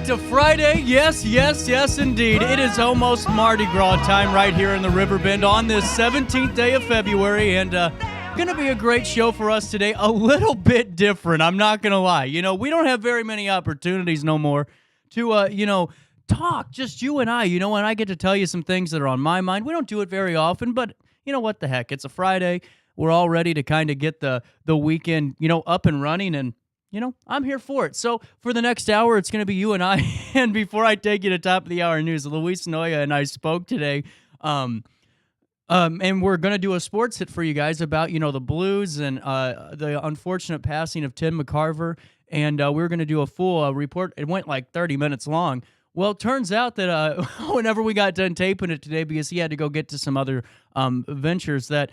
to Friday. Yes, yes, yes, indeed. It is almost Mardi Gras time right here in the Riverbend on this 17th day of February, and going to be a great show for us today. A little bit different, I'm not going to lie. You know, we don't have very many opportunities no more to, talk, just you and I, and I get to tell you some things that are on my mind. We don't do it very often, but you know what the heck? It's a Friday. We're all ready to kind of get the weekend, up and running, and I'm here for it. So for the next hour, it's going to be you and I. And before I take you to top of the hour news, Luis Noya and I spoke today, and we're going to do a sports hit for you guys about, the Blues and the unfortunate passing of Tim McCarver. And we're going to do a full report. It went like 30 minutes long. Well, it turns out that whenever we got done taping it today, because he had to go get to some other ventures, that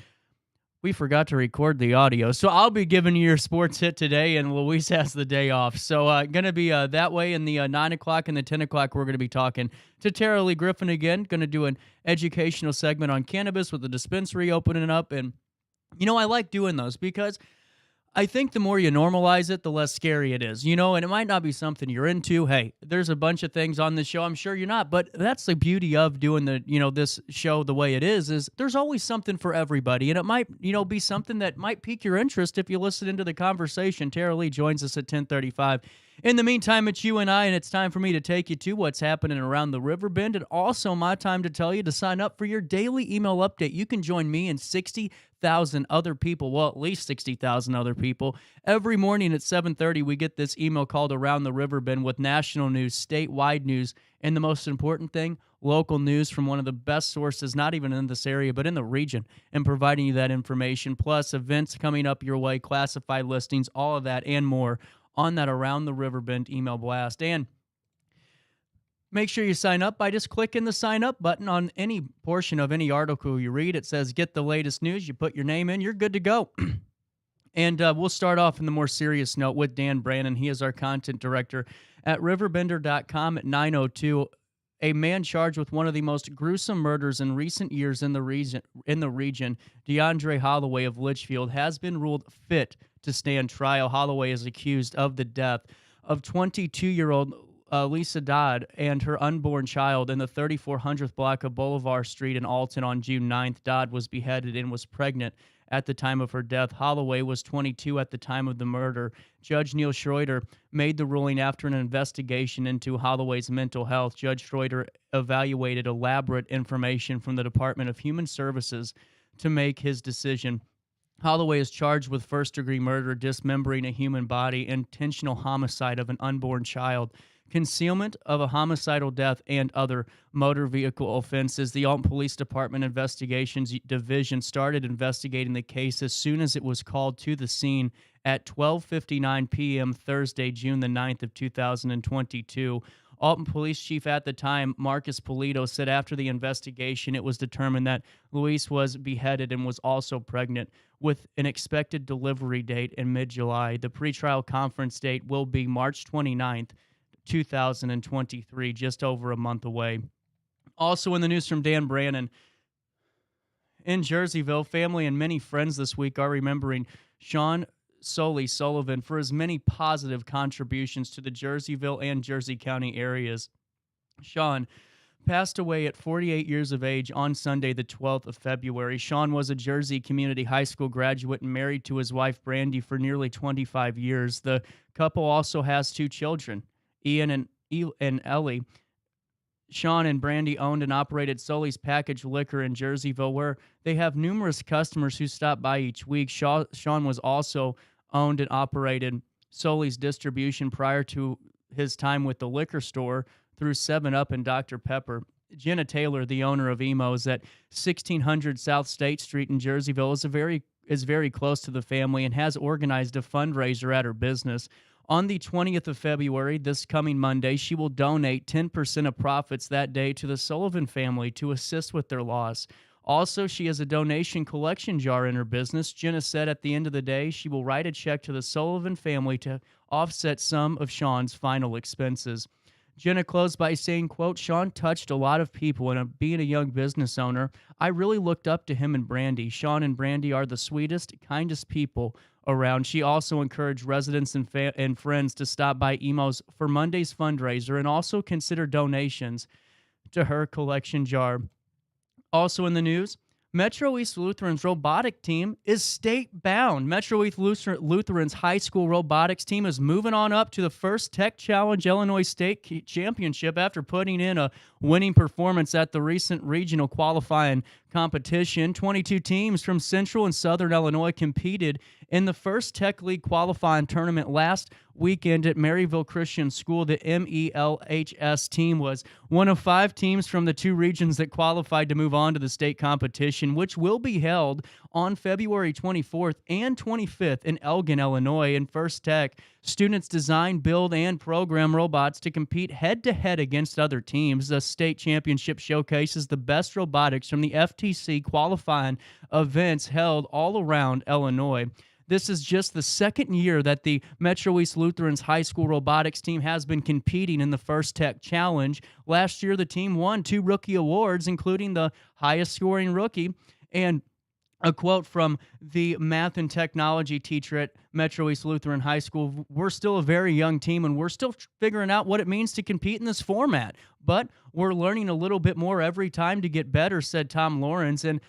we forgot to record the audio. So I'll be giving you your sports hit today, and Luis has the day off. So going to be that way. In the 9 o'clock and the 10 o'clock, we're going to be talking to Tara Leigh Griffin again. Going to do an educational segment on cannabis with the dispensary opening up. And, I like doing those because I think the more you normalize it, the less scary it is, and it might not be something you're into. Hey, there's a bunch of things on this show I'm sure you're not, but that's the beauty of doing this show the way it is there's always something for everybody, and it might, be something that might pique your interest if you listen into the conversation. Tara Leigh joins us at 10:35. In the meantime, it's you and I, and it's time for me to take you to what's happening around the Riverbend, and also my time to tell you to sign up for your daily email update. You can join me and 60,000 other people, well, at least 60,000 other people. Every morning at 7:30, we get this email called Around the Riverbend with national news, statewide news, and the most important thing, local news from one of the best sources, not even in this area, but in the region, and providing you that information, plus events coming up your way, classified listings, all of that and more on that Around the Riverbend email blast. And make sure you sign up by just clicking the sign up button on any portion of any article you read. It says get the latest news. You put your name in, you're good to go. And we'll start off in the more serious note with Dan Brannon. He is our content director at RiverBender.com at 9:02. A man charged with one of the most gruesome murders in recent years in the region, DeAndre Holloway of Litchfield, has been ruled fit to stand trial. Holloway is accused of the death of 22-year-old Lisa Dodd and her unborn child in the 3400th block of Boulevard Street in Alton on June 9th. Dodd was beheaded and was pregnant at the time of her death. Holloway was 22 at the time of the murder. Judge Neil Schroeder made the ruling after an investigation into Holloway's mental health. Judge Schroeder evaluated elaborate information from the Department of Human Services to make his decision. Holloway is charged with first-degree murder, dismembering a human body, intentional homicide of an unborn child, concealment of a homicidal death, and other motor vehicle offenses. The Alton Police Department Investigations Division started investigating the case as soon as it was called to the scene at 12:59 p.m. Thursday, June the 9th of 2022. Alton Police Chief at the time, Marcus Polito, said after the investigation, it was determined that Louise was beheaded and was also pregnant, with an expected delivery date in mid-July. The pretrial conference date will be March 29th, 2023, just over a month away. Also in the news from Dan Brannon, in Jerseyville, family and many friends this week are remembering Sean Soley Sullivan for his many positive contributions to the Jerseyville and Jersey County areas. Sean passed away at 48 years of age on Sunday, the 12th of February. Sean was a Jersey Community High School graduate and married to his wife, Brandy, for nearly 25 years. The couple also has two children, Ian and Ellie. Sean and Brandy owned and operated Sully's Packaged Liquor in Jerseyville, where they have numerous customers who stop by each week. Sean was also owned and operated Sully's Distribution prior to his time with the liquor store through 7-Up and Dr. Pepper. Jenna Taylor, the owner of Emo's at 1600 South State Street in Jerseyville, is very close to the family and has organized a fundraiser at her business. On the 20th of February, this coming Monday, she will donate 10% of profits that day to the Sullivan family to assist with their loss. Also, she has a donation collection jar in her business. Jenna said at the end of the day, she will write a check to the Sullivan family to offset some of Sean's final expenses. Jenna closed by saying, quote, Sean touched a lot of people, and being a young business owner, I really looked up to him and Brandy. Sean and Brandy are the sweetest, kindest people around. She also encouraged residents and friends to stop by Emo's for Monday's fundraiser and also consider donations to her collection jar. Also in the news, Metro East Lutheran's robotic team is state bound. Metro East Lutheran's high school robotics team is moving on up to the first Tech Challenge Illinois State Championship after putting in a winning performance at the recent regional qualifying competition. 22 teams from Central and Southern Illinois competed in the first Tech League qualifying tournament last weekend at Maryville Christian School. The MELHS team was one of 5 teams from the 2 regions that qualified to move on to the state competition, which will be held on February 24th and 25th in Elgin, Illinois. In First Tech, students design, build, and program robots to compete head-to-head against other teams. The state championship showcases the best robotics from the FTC qualifying events held all around Illinois. This is just the second year that the Metro East Lutheran's high school robotics team has been competing in the First Tech Challenge. Last year, the team won 2 rookie awards, including the highest scoring rookie. And a quote from the math and technology teacher at Metro East Lutheran High School: "We're still a very young team, and we're still figuring out what it means to compete in this format. But we're learning a little bit more every time to get better," said Tom Lawrence. And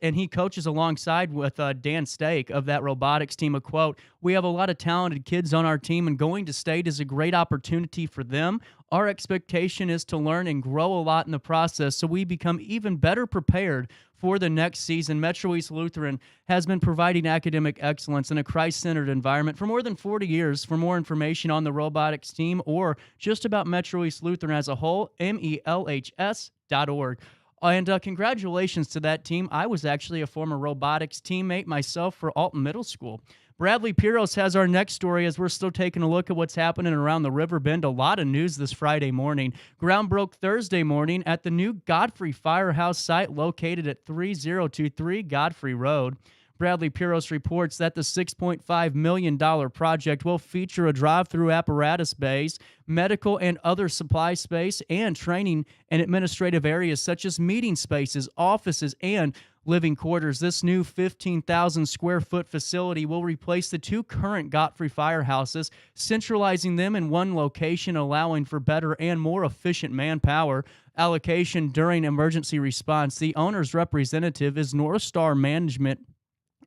he coaches alongside with Dan Stake of that robotics team. A quote: "We have a lot of talented kids on our team, and going to state is a great opportunity for them. Our expectation is to learn and grow a lot in the process so we become even better prepared for the next season." Metro East Lutheran has been providing academic excellence in a Christ-centered environment for more than 40 years. For more information on the robotics team or just about Metro East Lutheran as a whole, melhs.org. And congratulations to that team. I was actually a former robotics teammate myself for Alton Middle School. Bradley Piros has our next story as we're still taking a look at what's happening around the Riverbend. A lot of news this Friday morning. Ground broke Thursday morning at the new Godfrey Firehouse site located at 3023 Godfrey Road. Bradley Piros reports that the $6.5 million project will feature a drive-through apparatus base, medical and other supply space, and training and administrative areas such as meeting spaces, offices, and living quarters. This new 15,000 square foot facility will replace the 2 current Godfrey firehouses, centralizing them in one location, allowing for better and more efficient manpower allocation during emergency response. The owner's representative is North Star Management,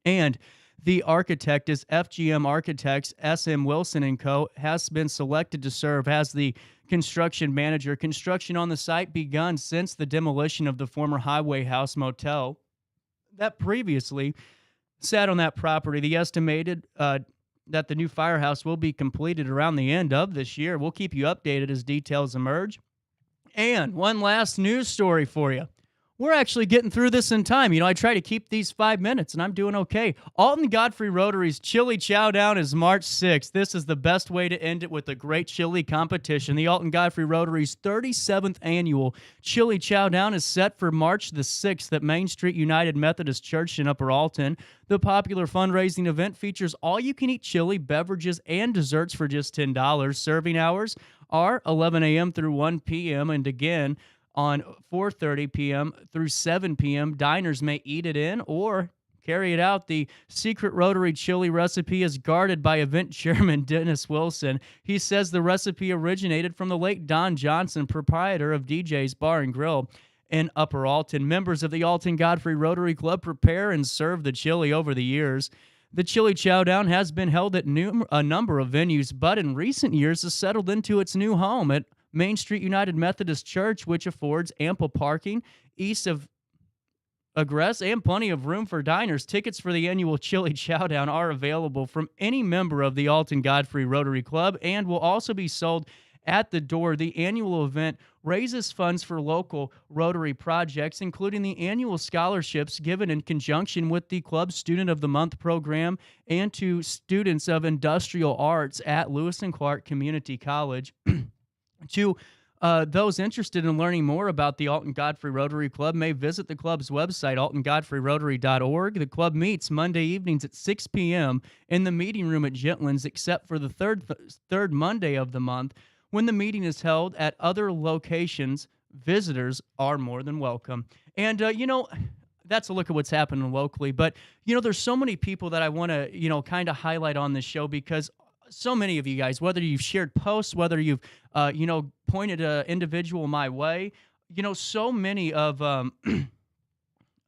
and the architect is FGM Architects. SM Wilson & Co. has been selected to serve as the construction manager. Construction on the site begun since the demolition of the former Highway House Motel that previously sat on that property. The estimated that the new firehouse will be completed around the end of this year. We'll keep you updated as details emerge. And one last news story for you. We're actually getting through this in time. I try to keep these 5 minutes, and I'm doing okay. Alton Godfrey Rotary's Chili Chowdown is March 6th. This is the best way to end it with a great chili competition. The Alton Godfrey Rotary's 37th annual Chili Chowdown is set for March the 6th at Main Street United Methodist Church in Upper Alton. The popular fundraising event features all-you-can-eat chili, beverages, and desserts for just $10. Serving hours are 11 a.m. through 1 p.m. and again, on 4:30 p.m. through 7 p.m. Diners may eat it in or carry it out. The secret Rotary chili recipe is guarded by event chairman Dennis Wilson. He says the recipe originated from the late Don Johnson, proprietor of DJ's Bar and Grill in Upper Alton. Members of the Alton Godfrey Rotary Club prepare and serve the chili over the years. The Chili Chowdown has been held at a number of venues, but in recent years has settled into its new home at Main Street United Methodist Church, which affords ample parking east of egress and plenty of room for diners. Tickets for the annual Chili Chowdown are available from any member of the Alton Godfrey Rotary Club and will also be sold at the door. The annual event raises funds for local Rotary projects, including the annual scholarships given in conjunction with the Club Student of the Month program and to students of industrial arts at Lewis and Clark Community College. To those interested in learning more about the Alton Godfrey Rotary Club may visit the club's website, altongodfreyRotary.org. The club meets Monday evenings at 6 p.m. in the meeting room at Gentlands, except for the third Monday of the month. When the meeting is held at other locations, visitors are more than welcome. And, that's a look at what's happening locally. But, there's so many people that I want to, kind of highlight on this show because so many of you guys, whether you've shared posts, whether you've, pointed an individual my way, so many of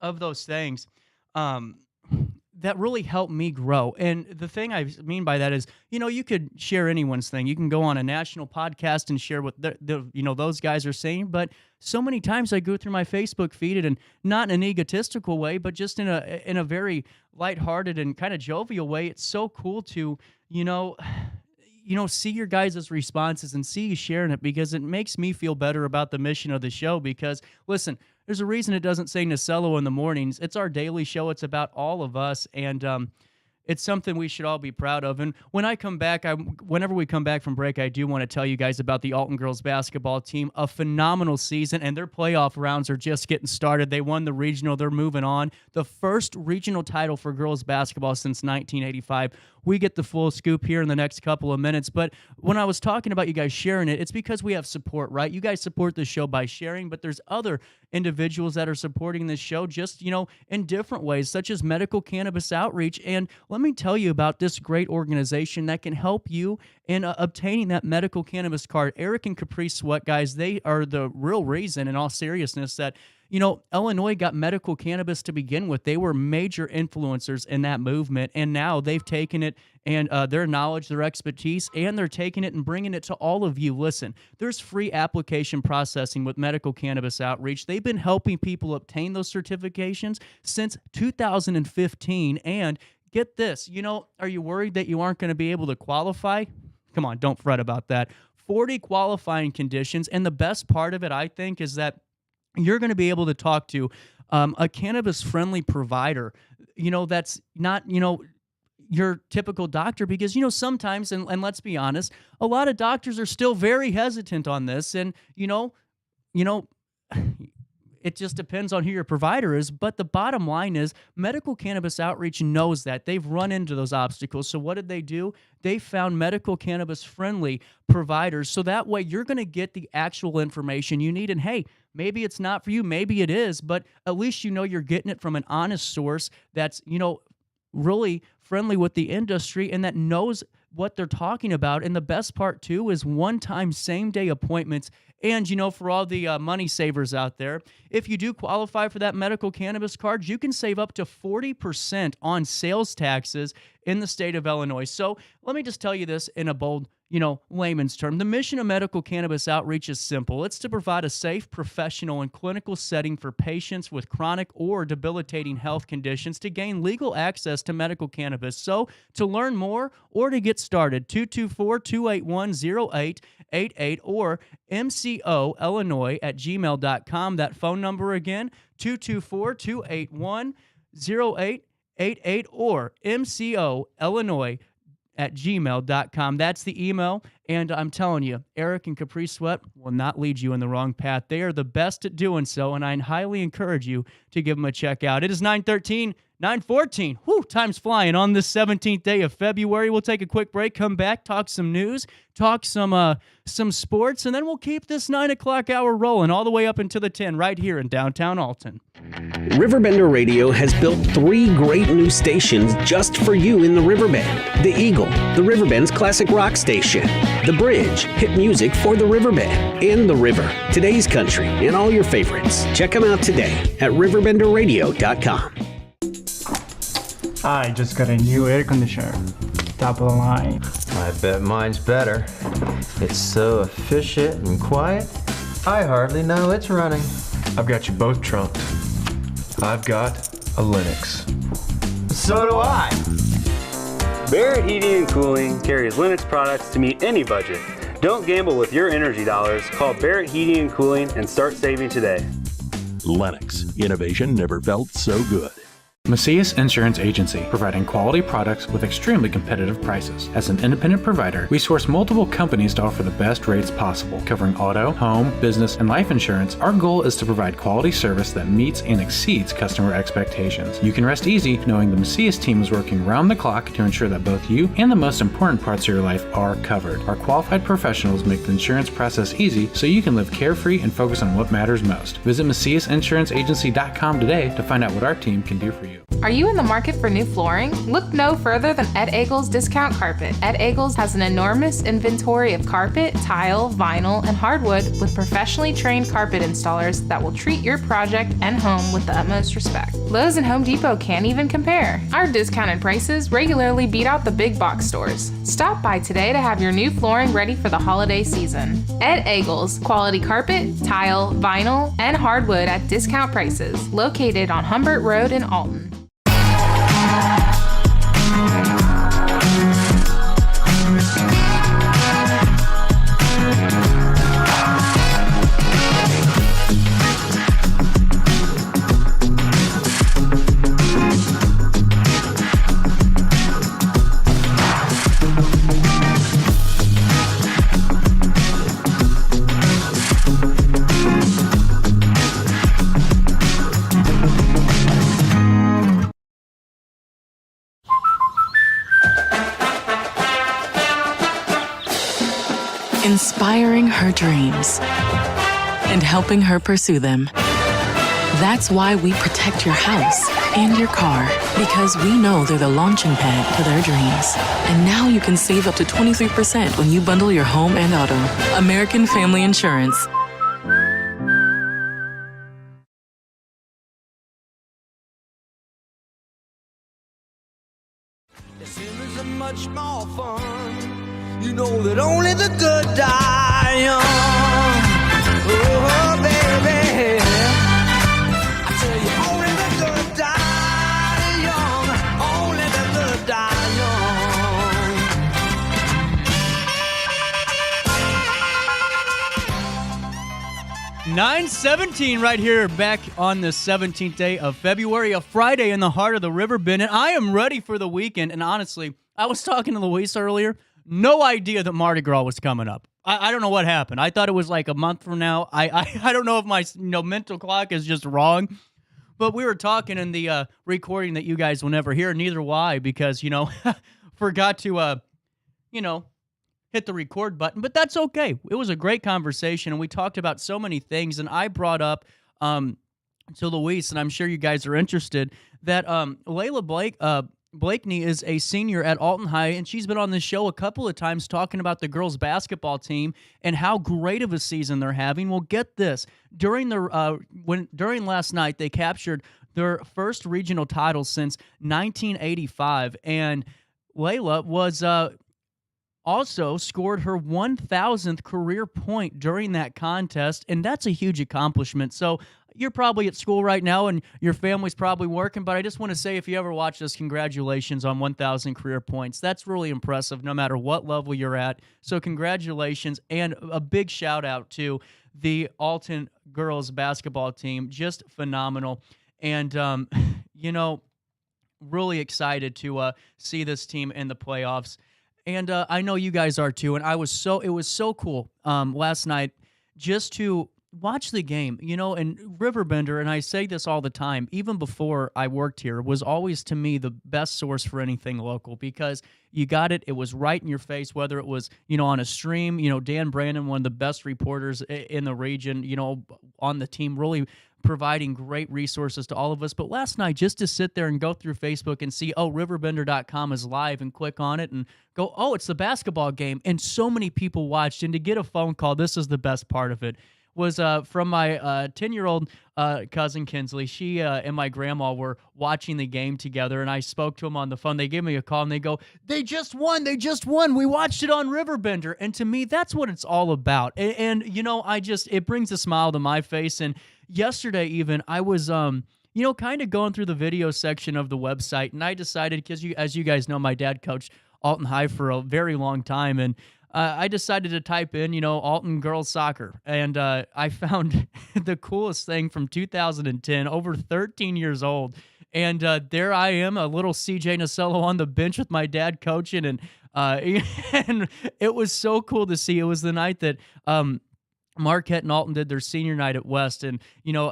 of those things that really helped me grow. And the thing I mean by that is, you could share anyone's thing. You can go on a national podcast and share what those guys are saying. But so many times I go through my Facebook feed and not in an egotistical way, but just in a very lighthearted and kind of jovial way. It's so cool to, see your guys' responses and see you sharing it because it makes me feel better about the mission of the show because, listen, there's a reason it doesn't say Nacello in the mornings. It's our daily show. It's about all of us, and it's something we should all be proud of. And when I come back, whenever we come back from break, I do want to tell you guys about the Alton girls basketball team. A phenomenal season, and their playoff rounds are just getting started. They won the regional. They're moving on. The first regional title for girls basketball since 1985. We get the full scoop here in the next couple of minutes. But when I was talking about you guys sharing it, it's because we have support, right? You guys support the show by sharing, but there's other individuals that are supporting this show just, in different ways, such as Medical Cannabis Outreach. And let me tell you about this great organization that can help you in obtaining that medical cannabis card. Eric and Capri Sweat, guys, they are the real reason, in all seriousness, that Illinois got medical cannabis to begin with. They were major influencers in that movement, and now they've taken it and their knowledge, their expertise, and they're taking it and bringing it to all of you. Listen, there's free application processing with Medical Cannabis Outreach. They've been helping people obtain those certifications since 2015, and get this, are you worried that you aren't going to be able to qualify? Come on, don't fret about that. 40 qualifying conditions, and the best part of it, I think, is that you're going to be able to talk to a cannabis-friendly provider, that's not, your typical doctor because, sometimes, and let's be honest, a lot of doctors are still very hesitant on this. And, it just depends on who your provider is. But the bottom line is Medical Cannabis Outreach knows that. They've run into those obstacles. So what did they do? They found medical cannabis-friendly providers. So that way you're going to get the actual information you need. And, hey, maybe it's not for you. Maybe it is. But at least you're getting it from an honest source that's, really friendly with the industry and that knows what they're talking about. And the best part, too, is one-time same-day appointments. And, for all the money savers out there, if you do qualify for that medical cannabis card, you can save up to 40% on sales taxes in the state of Illinois. So let me just tell you this in a bold, layman's term. The mission of Medical Cannabis Outreach is simple. It's to provide a safe, professional, and clinical setting for patients with chronic or debilitating health conditions to gain legal access to medical cannabis. So to learn more or to get started, 224-281-0888 or mcoillinois@gmail.com. That phone number again, 224-281-0888 or mcoillinois@gmail.com. That's the email. And I'm telling you, Eric and Capri Sweat will not lead you in the wrong path. They are the best at doing so, and I highly encourage you to give them a check out. It is 9:14. Whew, time's flying on this 17th day of February. We'll take a quick break, come back, talk some news, talk some sports, and then we'll keep this 9 o'clock hour rolling all the way up until the 10 right here in downtown Alton. RiverBender Radio has built 3 great new stations just for you in the Riverbend. The Eagle, the Riverbend's classic rock station. The Bridge, hit music for the Riverbend. And The River, today's country, and all your favorites. Check them out today at RiverBender.com. I just got a new air conditioner. Top of the line. I bet mine's better. It's so efficient and quiet, I hardly know it's running. I've got you both trunked. I've got a Linux. So do I. Barrett Heating and Cooling carries Linux products to meet any budget. Don't gamble with your energy dollars. Call Barrett Heating and Cooling and start saving today. Lennox. Innovation never felt so good. Macias Insurance Agency, providing quality products with extremely competitive prices. As an independent provider, we source multiple companies to offer the best rates possible, covering auto, home, business, and life insurance. Our goal is to provide quality service that meets and exceeds customer expectations. You can rest easy knowing the Macias team is working round the clock to ensure that both you and the most important parts of your life are covered. Our qualified professionals make the insurance process easy so you can live carefree and focus on what matters most. Visit MaciasInsuranceAgency.com today to find out what our team can do for you. Are you in the market for new flooring? Look no further than Ed Eagles Discount Carpet. Ed Eagles has an enormous inventory of carpet, tile, vinyl, and hardwood with professionally trained carpet installers that will treat your project and home with the utmost respect. Lowe's and Home Depot can't even compare. Our discounted prices regularly beat out the big box stores. Stop by today to have your new flooring ready for the holiday season. Ed Eagles, quality carpet, tile, vinyl, and hardwood at discount prices. Located on Humbert Road in Alton. Inspiring her dreams and helping her pursue them. That's why we protect your house and your car, because we know they're the launching pad to their dreams. And now you can save up to 23% when you bundle your home and auto. American Family Insurance. It's much more fun. You know that only the good die young. Oh, baby. I tell you, only the good die young. Only the good die young. 9:17 right here, back on the 17th day of February, a Friday in the heart of the Riverbend, and I am ready for the weekend. And honestly, I was talking to Luis earlier. No idea that Mardi Gras was coming up. I don't know what happened. I thought it was like a month from now. I don't know if my mental clock is just wrong. But we were talking in the recording that you guys will never hear. Neither will I, because forgot to hit the record button. But that's okay. It was a great conversation, and we talked about so many things. And I brought up to Luis, and I'm sure you guys are interested, that Layla Blakeney is a senior at Alton High, and she's been on this show a couple of times talking about the girls' basketball team and how great of a season they're having. Well, get this. During last night, they captured their first regional title since 1985, and Layla was also scored her 1,000th career point during that contest, and that's a huge accomplishment. So you're probably at school right now and your family's probably working, but I just want to say, if you ever watch this, congratulations on 1,000 career points. That's really impressive no matter what level you're at. So congratulations, and a big shout out to the Alton girls basketball team. Just phenomenal. And, really excited to see this team in the playoffs. And I know you guys are too. And it was so cool last night just to watch the game, and Riverbender, and I say this all the time, even before I worked here, was always, to me, the best source for anything local, because you got it. It was right in your face, whether it was, on a stream, Dan Brandon, one of the best reporters in the region, on the team, really providing great resources to all of us. But last night, just to sit there and go through Facebook and see, RiverBender.com is live, and click on it and go, it's the basketball game. And so many people watched, and to get a phone call, this is the best part of it, was from my 10-year-old cousin Kinsley. She and my grandma were watching the game together, and I spoke to them on the phone. They gave me a call, and they go, they just won. We watched it on Riverbender. And to me, that's what it's all about. And it brings a smile to my face. And yesterday even, I was, kind of going through the video section of the website, and I decided, because as you guys know, my dad coached Alton High for a very long time, and I decided to type in, Alton girls soccer, and I found the coolest thing from 2010, over 13 years old, And there I am, a little CJ Nasello on the bench with my dad coaching, and and it was so cool to see. It was the night that Marquette and Alton did their senior night at West, and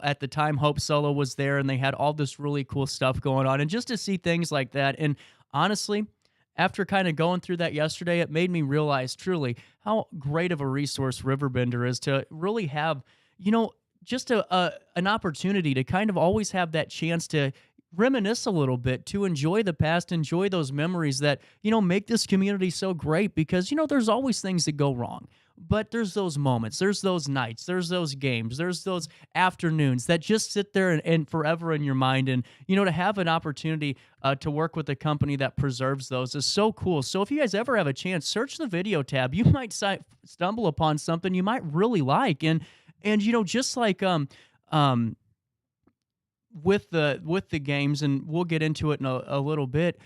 at the time Hope Solo was there, and they had all this really cool stuff going on, and just to see things like that, and honestly, after kind of going through that yesterday, it made me realize truly how great of a resource Riverbender is to really have, just an opportunity to kind of always have that chance to reminisce a little bit, to enjoy the past, enjoy those memories that, make this community so great, because, there's always things that go wrong. But there's those moments, there's those nights, there's those games, there's those afternoons that just sit there and forever in your mind. And, to have an opportunity to work with a company that preserves those is so cool. So if you guys ever have a chance, search the video tab. You might stumble upon something you might really like. And just like with the games, and we'll get into it in a little bit.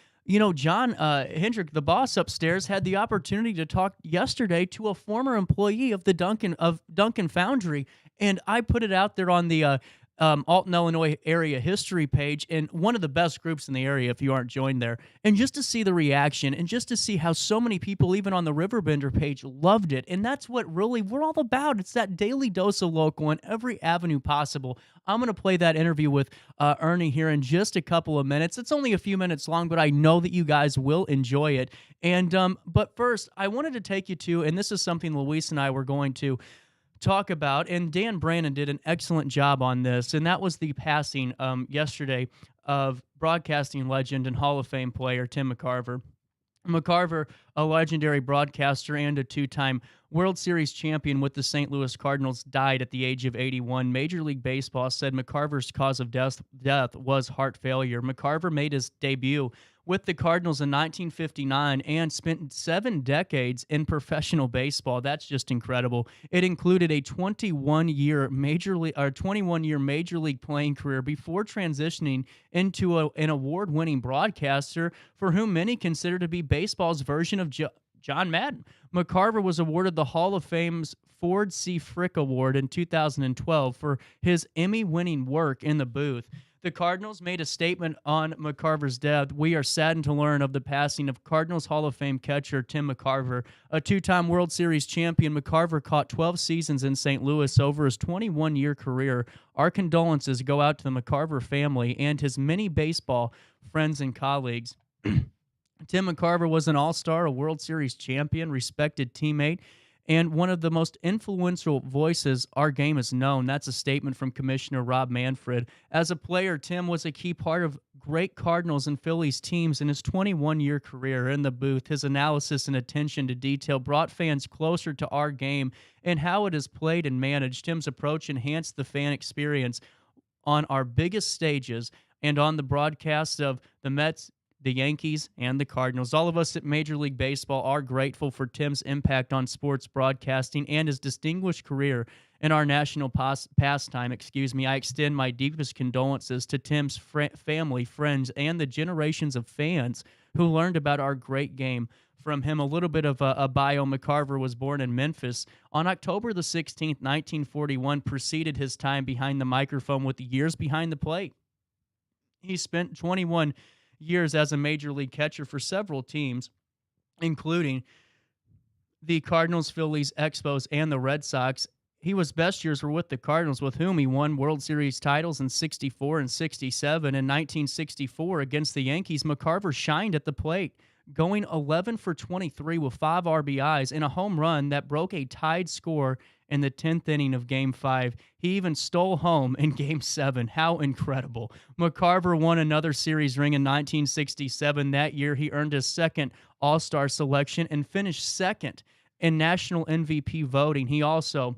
John Hendrick, the boss upstairs, had the opportunity to talk yesterday to a former employee of the Duncan Foundry, and I put it out there on the Alton, Illinois area history page, and one of the best groups in the area if you aren't joined there. And just to see the reaction, and just to see how so many people, even on the Riverbender page, loved it. And that's what really we're all about. It's that daily dose of local in every avenue possible. I'm going to play that interview with Ernie here in just a couple of minutes. It's only a few minutes long, but I know that you guys will enjoy it. And but first, I wanted to take you to, and this is something Luis and I were going to talk about, and Dan Brannon did an excellent job on this, and that was the passing yesterday of broadcasting legend and Hall of Fame player Tim McCarver. McCarver, a legendary broadcaster and a two-time World Series champion with the St. Louis Cardinals, died at the age of 81. Major League Baseball said McCarver's cause of death was heart failure. McCarver made his debut with the Cardinals in 1959 and spent 7 decades in professional baseball. That's just incredible. It included a 21-year major league playing career before transitioning into an award-winning broadcaster for whom many consider to be baseball's version of John Madden. McCarver was awarded the Hall of Fame's Ford C. Frick Award in 2012 for his Emmy-winning work in the booth. The Cardinals made a statement on McCarver's death. "We are saddened to learn of the passing of Cardinals Hall of Fame catcher Tim McCarver. A two-time World Series champion, McCarver caught 12 seasons in St. Louis over his 21-year career. Our condolences go out to the McCarver family and his many baseball friends and colleagues." Tim McCarver was an all-star, a World Series champion, respected teammate, and one of the most influential voices our game has known. That's a statement from Commissioner Rob Manfred. As a player, Tim was a key part of great Cardinals and Phillies teams in his 21-year career. In the booth, his analysis and attention to detail brought fans closer to our game and how it is played and managed. Tim's approach enhanced the fan experience on our biggest stages and on the broadcasts of the Mets, the Yankees, and the Cardinals. All of us at Major League Baseball are grateful for Tim's impact on sports broadcasting and his distinguished career in our national pastime. I extend my deepest condolences to Tim's family, friends, and the generations of fans who learned about our great game from him. A little bit of a bio. McCarver was born in Memphis on October the 16th, 1941, preceded his time behind the microphone with the years behind the plate. He spent 21 years as a major league catcher for several teams, including the Cardinals, Phillies, Expos, and the Red Sox. His best years were with the Cardinals, with whom he won World Series titles in 64 and 67. In 1964, against the Yankees, McCarver shined at the plate, going 11 for 23 with 5 RBIs and a home run that broke a tied score in the 10th inning of Game 5. He even stole home in Game 7. How incredible. McCarver won another series ring in 1967. That year, he earned his second All-Star selection and finished second in national MVP voting. He also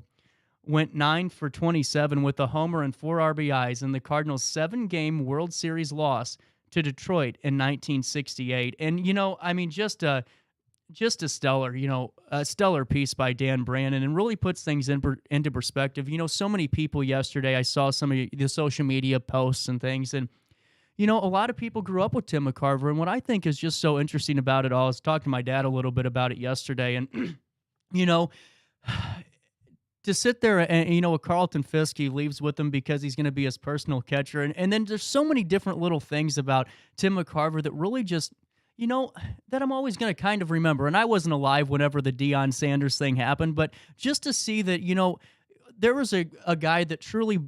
went 9 for 27 with a homer and 4 RBIs in the Cardinals' 7-game World Series loss to Detroit in 1968. And, just a stellar piece by Dan Brannon, and really puts things into perspective. So many people yesterday, I saw some of the social media posts and things, and, a lot of people grew up with Tim McCarver, and what I think is just so interesting about it all, I was talking to my dad a little bit about it yesterday, and, to sit there and, a Carlton Fisk, he leaves with him because he's going to be his personal catcher. And then there's so many different little things about Tim McCarver that really just, that I'm always going to kind of remember. And I wasn't alive whenever the Deion Sanders thing happened, but just to see that, there was a guy that truly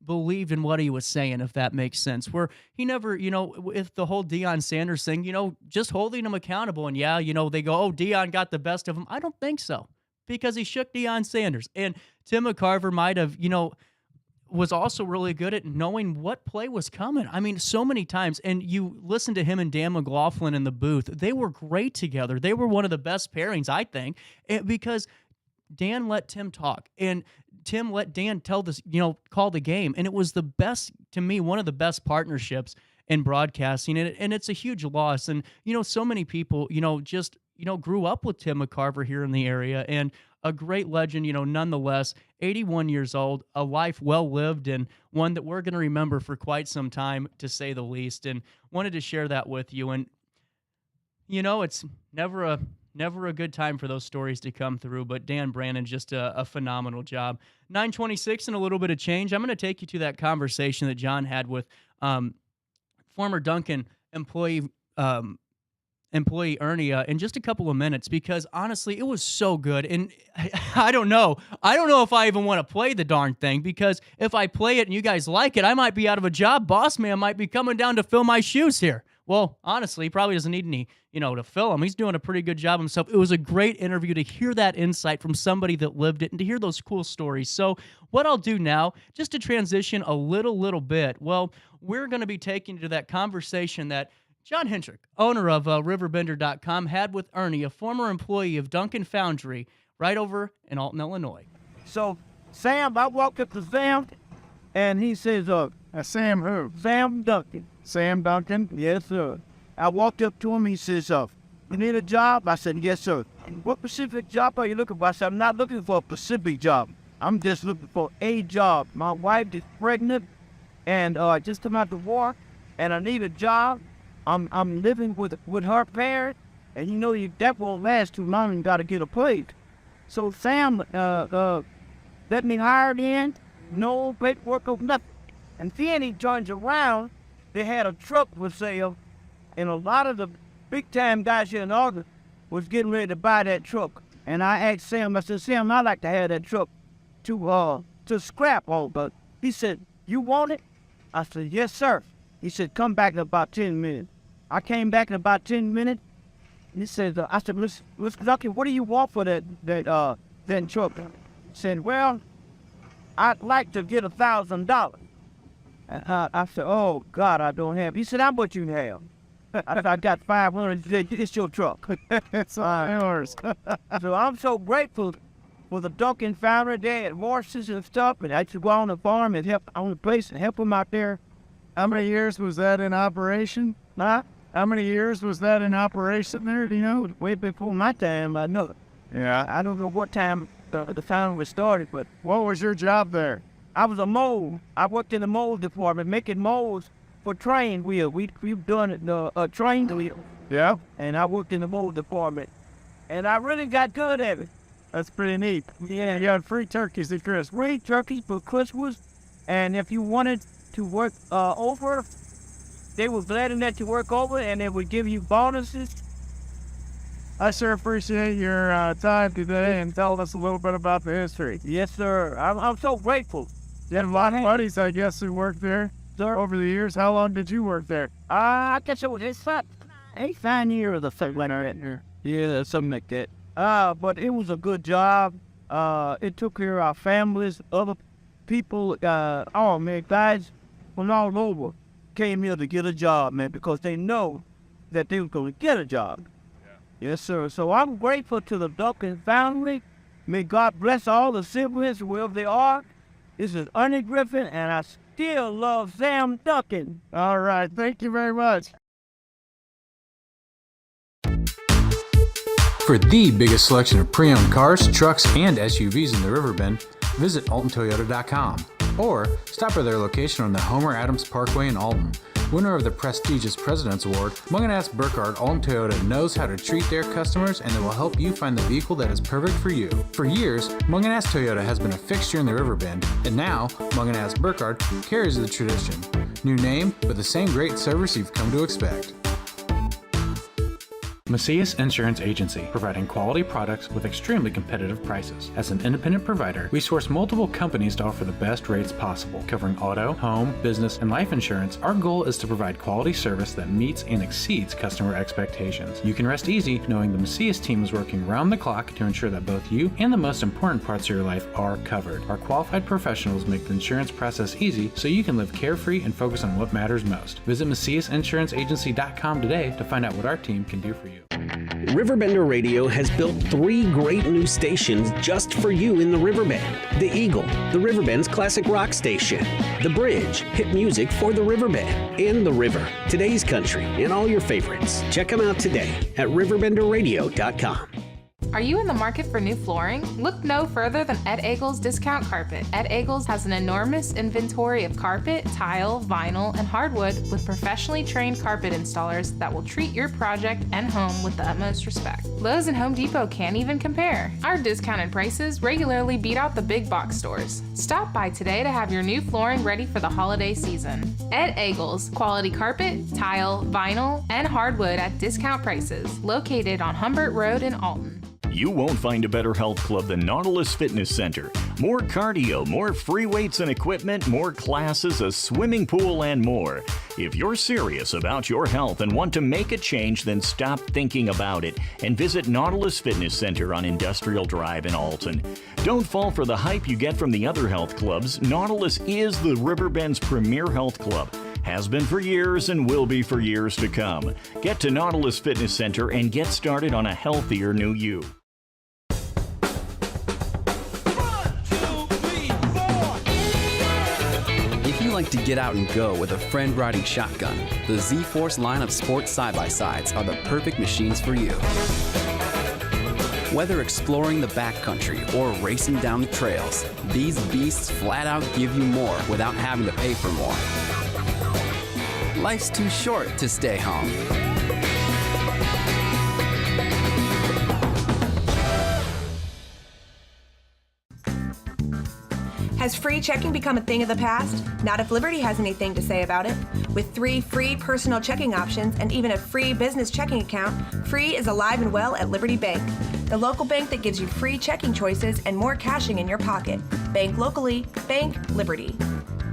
believed in what he was saying, if that makes sense, where he never, if the whole Deion Sanders thing, just holding him accountable. And they go, oh, Deion got the best of him. I don't think so, because he shook Deion Sanders. And Tim McCarver might have, was also really good at knowing what play was coming. I mean, so many times, and you listen to him and Dan McLaughlin in the booth, they were great together. They were one of the best pairings, I think, because Dan let Tim talk, and Tim let Dan tell this, call the game. And it was the best, to me, one of the best partnerships in broadcasting. And it's a huge loss. And, so many people, just, grew up with Tim McCarver here in the area, and a great legend, nonetheless, 81 years old, a life well lived, and one that we're going to remember for quite some time, to say the least. And wanted to share that with you. And, it's never a good time for those stories to come through, but Dan Brannon, just a phenomenal job. 9:26 and a little bit of change. I'm going to take you to that conversation that John had with former Duncan employee Ernie in just a couple of minutes, because honestly, it was so good. And I don't know if I even want to play the darn thing, because if I play it and you guys like it, I might be out of a job. Boss man might be coming down to fill my shoes here. Well, honestly, he probably doesn't need any, to fill him. He's doing a pretty good job himself. It was a great interview to hear that insight from somebody that lived it and to hear those cool stories. So what I'll do now, just to transition a little bit, well, we're going to be taking you to that conversation that John Hendrick, owner of RiverBender.com, had with Ernie, a former employee of Duncan Foundry, right over in Alton, Illinois. So, Sam, I walked up to Sam, and he says, Sam who? Sam Duncan. Sam Duncan? Yes, sir. I walked up to him, he says, you need a job? I said, yes, sir. What specific job are you looking for? I said, I'm not looking for a specific job. I'm just looking for a job. My wife is pregnant, and just come out to war, and I need a job. I'm living with her parents, and that won't last too long. You got to get a place. So Sam let me hire in, no paperwork or nothing. And then he turns around. They had a truck for sale, and a lot of the big-time guys here in August was getting ready to buy that truck. And I asked Sam, I said, Sam, I'd like to have that truck to scrap all, but he said, you want it? I said, yes, sir. He said, come back in about 10 minutes. I came back in about 10 minutes. And he said, I said, Mr. Duncan, what do you want for that truck? He said, well, I'd like to get $1,000. And I said, oh, God, I don't have. He said, how much you have? I said, I got 500. He said, it's your truck. It's all yours. So I'm so grateful for the Duncan Foundry. They had horses and stuff, and I used to go on the farm and help on the place and help them out there. How many years was that in operation? Huh? How many years was that in operation there, do you know? Way before my time, I know. Yeah. I don't know what time the foundry was started, but... What was your job there? I was a mold. I worked in the mold department, making molds for train wheels. We've done it, train wheels. Yeah. And I worked in the mold department. And I really got good at it. That's pretty neat. Yeah. You had free turkeys at Christmas. Free turkeys for Christmas. And if you wanted to work over, they were glad to let you work over, and they would give you bonuses. I sure appreciate your time today and telling us a little bit about the history. Yes, sir. I'm so grateful. You had a lot of buddies, I guess, who worked there, sir, over the years. How long did you work there? I guess it's 9 years or something like that. Yeah, something like that. But it was a good job. It took care of our families, other people. Oh, man, guys from all over came here to get a job, man, because they know that they were going to get a job. Yeah. Yes, sir. So I'm grateful to the Duncan family. May God bless all the siblings wherever they are. This is Ernie Griffin, and I still love Sam Duncan. All right. Thank you very much. For the biggest selection of pre-owned cars, trucks, and SUVs in the Riverbend, visit AltonToyota.com or stop by their location on the Homer Adams Parkway in Alton. Winner of the prestigious President's Award, Munganast Burkhardt Alton Toyota knows how to treat their customers, and they will help you find the vehicle that is perfect for you. For years, Munganast Toyota has been a fixture in the Riverbend, and now Munganast Burkhardt carries the tradition. New name, but the same great service you've come to expect. Macias Insurance Agency, providing quality products with extremely competitive prices. As an independent provider, we source multiple companies to offer the best rates possible. Covering auto, home, business, and life insurance, our goal is to provide quality service that meets and exceeds customer expectations. You can rest easy knowing the Macias team is working round the clock to ensure that both you and the most important parts of your life are covered. Our qualified professionals make the insurance process easy so you can live carefree and focus on what matters most. Visit MaciasInsuranceAgency.com today to find out what our team can do for you. RiverBender Radio has built 3 great new stations just for you in the Riverbend. The Eagle, the Riverbend's classic rock station. The Bridge, hit music for the Riverbend. And The River, today's country, and all your favorites. Check them out today at RiverBender.com. Are you in the market for new flooring? Look no further than Ed Eagles Discount Carpet. Ed Eagles has an enormous inventory of carpet, tile, vinyl, and hardwood with professionally trained carpet installers that will treat your project and home with the utmost respect. Lowe's and Home Depot can't even compare. Our discounted prices regularly beat out the big box stores. Stop by today to have your new flooring ready for the holiday season. Ed Eagles, quality carpet, tile, vinyl, and hardwood at discount prices, located on Humbert Road in Alton. You won't find a better health club than Nautilus Fitness Center. More cardio, more free weights and equipment, more classes, a swimming pool, and more. If you're serious about your health and want to make a change, then stop thinking about it and visit Nautilus Fitness Center on Industrial Drive in Alton. Don't fall for the hype you get from the other health clubs. Nautilus is the Riverbend's premier health club. Has been for years and will be for years to come. Get to Nautilus Fitness Center and get started on a healthier new you. If you like to get out and go with a friend riding shotgun, the Z-Force line of sports side-by-sides are the perfect machines for you. Whether exploring the backcountry or racing down the trails, these beasts flat out give you more without having to pay for more. Life's too short to stay home. Has free checking become a thing of the past? Not if Liberty has anything to say about it. With 3 free personal checking options and even a free business checking account, free is alive and well at Liberty Bank, the local bank that gives you free checking choices and more cashing in your pocket. Bank locally, bank Liberty.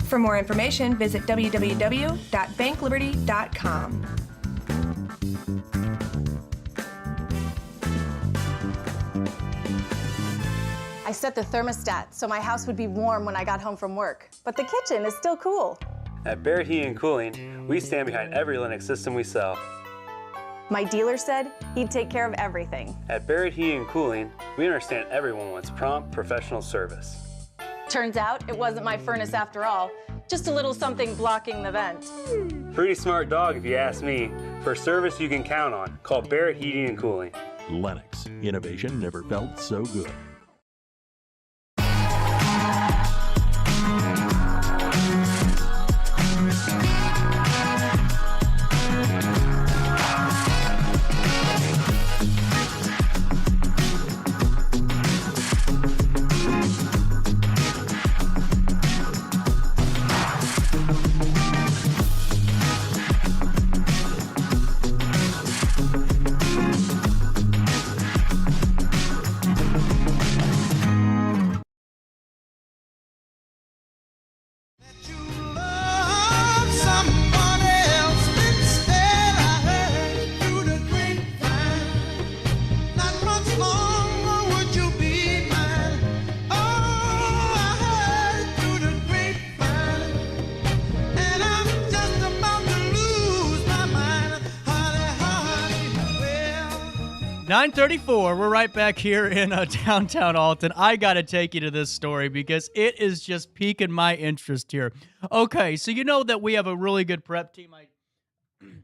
For more information, visit www.bankliberty.com. I set the thermostat so my house would be warm when I got home from work, but the kitchen is still cool. At Barrett Heating and Cooling, we stand behind every Linux system we sell. My dealer said he'd take care of everything. At Barrett Heating and Cooling, we understand everyone wants prompt, professional service. Turns out it wasn't my furnace after all, just a little something blocking the vent. Pretty smart dog if you ask me. For service you can count on, call Barrett Heating and Cooling. Lennox, innovation never felt so good. .34, we're right back here in downtown Alton. I got to take you to this story because it is just piquing my interest here. Okay, so you know that we have a really good prep team. I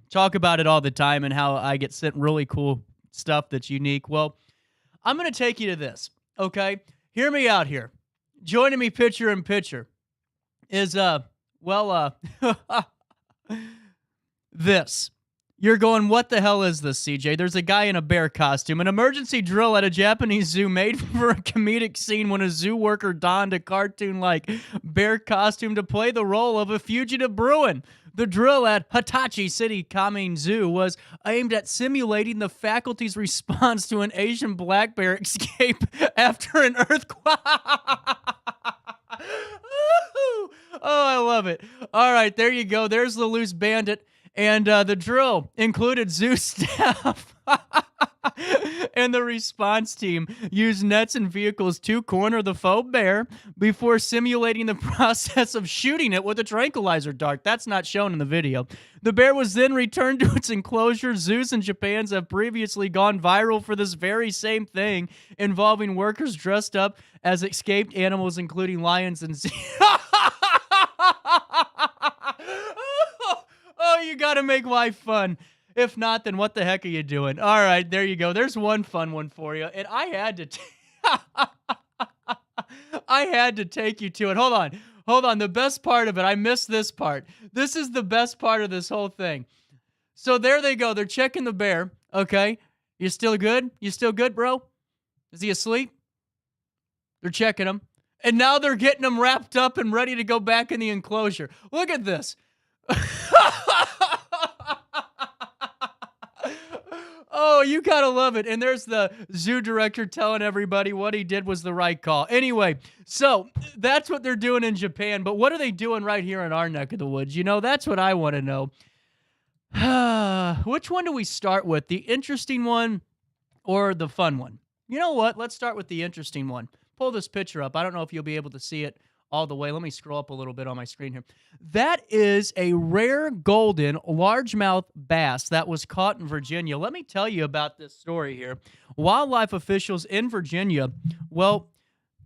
talk about it all the time and how I get sent really cool stuff that's unique. Well, I'm going to take you to this, okay? Hear me out here. Joining me picture in picture is, this. You're going, what the hell is this, CJ? There's a guy in a bear costume. An emergency drill at a Japanese zoo made for a comedic scene when a zoo worker donned a cartoon-like bear costume to play the role of a fugitive Bruin. The drill at Hitachi City Kamine Zoo was aimed at simulating the faculty's response to an Asian black bear escape after an earthquake. Oh, I love it. All right, there you go. There's the loose bandit. And the drill included zoo staff and the response team used nets and vehicles to corner the faux bear before simulating the process of shooting it with a tranquilizer dart. That's not shown in the video. The bear was then returned to its enclosure. Zoos in Japan have previously gone viral for this very same thing, involving workers dressed up as escaped animals, including lions and Oh, you got to make life fun. If not, then what the heck are you doing? All right, there you go. There's one fun one for you. And I had to take you to it. Hold on. The best part of it, I missed this part. This is the best part of this whole thing. So there they go. They're checking the bear. Okay. You still good? You still good, bro? Is he asleep? They're checking him. And now they're getting him wrapped up and ready to go back in the enclosure. Look at this. Oh, you gotta love it. And there's the zoo director telling everybody what he did was the right call. Anyway, so that's what they're doing in Japan, but what are they doing right here in our neck of the woods? You know, that's what I want to know. Which one do we start with? The interesting one or the fun one? You know what? Let's start with the interesting one. Pull this picture up. I don't know if you'll be able to see it all the way. Let me scroll up a little bit on my screen here. That is a rare golden largemouth bass that was caught in Virginia. Let me tell you about this story here. Wildlife officials in Virginia,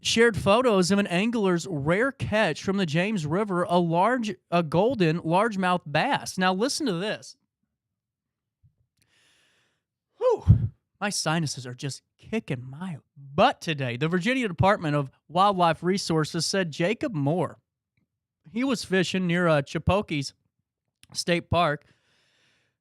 shared photos of an angler's rare catch from the James River, a golden largemouth bass. Now listen to this. Whew. My sinuses are just kicking my butt today. The Virginia Department of Wildlife Resources said Jacob Moore, he was fishing near Chipoke's State Park.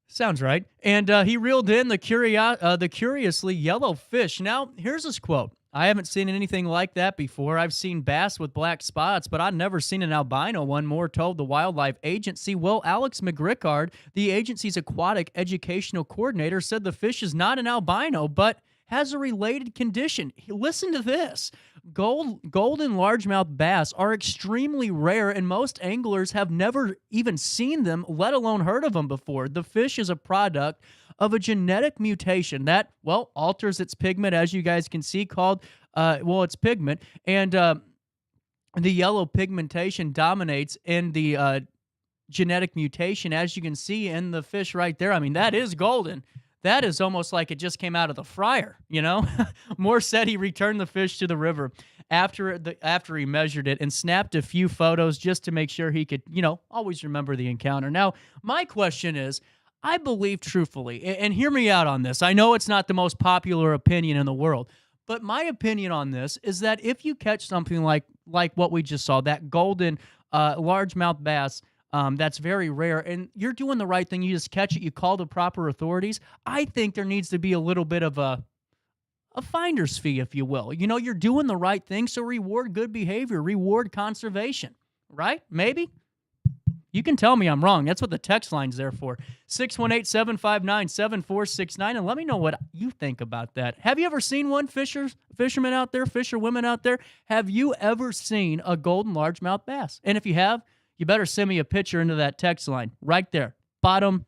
Sounds right. And he reeled in the curiously yellow fish. Now, here's his quote. I haven't seen anything like that before. I've seen bass with black spots, but I've never seen an albino one, Moore told the Wildlife Agency. Well, Alex McGrickard, the agency's aquatic educational coordinator, said the fish is not an albino, but has a related condition. Listen to this. Golden largemouth bass are extremely rare, and most anglers have never even seen them, let alone heard of them before. The fish is a product of a genetic mutation that, alters its pigment, as you guys can see, called, it's pigment. And the yellow pigmentation dominates in the genetic mutation, as you can see in the fish right there. I mean, that is golden. That is almost like it just came out of the fryer, you know? Moore said he returned the fish to the river after he measured it and snapped a few photos just to make sure he could, always remember the encounter. Now, my question is, I believe truthfully, and hear me out on this. I know it's not the most popular opinion in the world, but my opinion on this is that if you catch something like what we just saw, that golden largemouth bass, that's very rare, and you're doing the right thing. You just catch it. You call the proper authorities. I think there needs to be a little bit of a finder's fee, if you will. You're doing the right thing, so reward good behavior, reward conservation, right? Maybe? You can tell me I'm wrong. That's what the text line's there for. 618-759-7469, and let me know what you think about that. Have you ever seen one, fishermen out there, fisherwomen out there? Have you ever seen a golden largemouth bass? And if you have, you better send me a picture into that text line right there. Bottom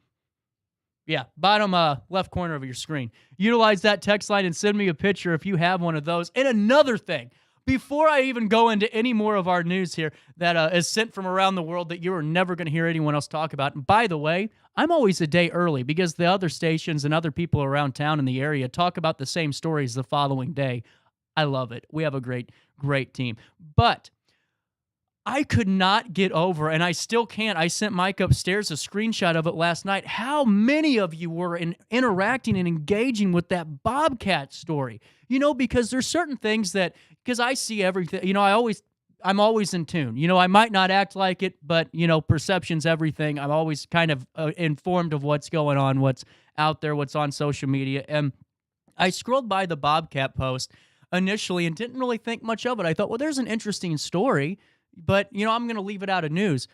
left corner of your screen. Utilize that text line and send me a picture if you have one of those. And another thing, before I even go into any more of our news here that is sent from around the world that you are never going to hear anyone else talk about. And by the way, I'm always a day early because the other stations and other people around town in the area talk about the same stories the following day. I love it. We have a great, great team. But I could not get over, and I still can't. I sent Mike upstairs a screenshot of it last night. How many of you were interacting and engaging with that Bobcat story? Because there's certain things that, because I see everything, I always I'm always in tune. I might not act like it, but, perception's everything. I'm always kind of informed of what's going on, what's out there, what's on social media. And I scrolled by the Bobcat post initially and didn't really think much of it. I thought, well, there's an interesting story, but, I'm going to leave it out of news.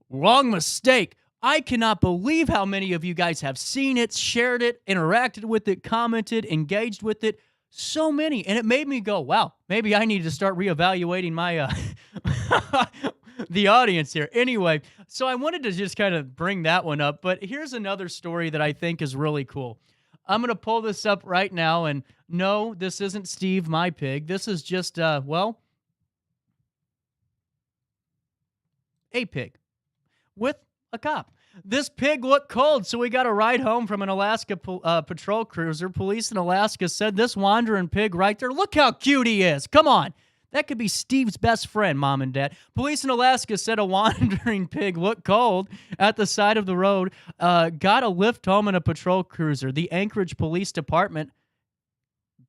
Wrong mistake. I cannot believe how many of you guys have seen it, shared it, interacted with it, commented, engaged with it. So many. And it made me go, wow, maybe I need to start reevaluating my the audience here. Anyway, so I wanted to just kind of bring that one up. But here's another story that I think is really cool. I'm going to pull this up right now. And no, this isn't Steve, my pig. This is just, a pig with a cop. This pig looked cold, so we got a ride home from an Alaska patrol cruiser. Police in Alaska said this wandering pig right there, look how cute he is. Come on. That could be Steve's best friend, Mom and Dad. Police in Alaska said a wandering pig looked cold at the side of the road, got a lift home in a patrol cruiser. The Anchorage Police Department,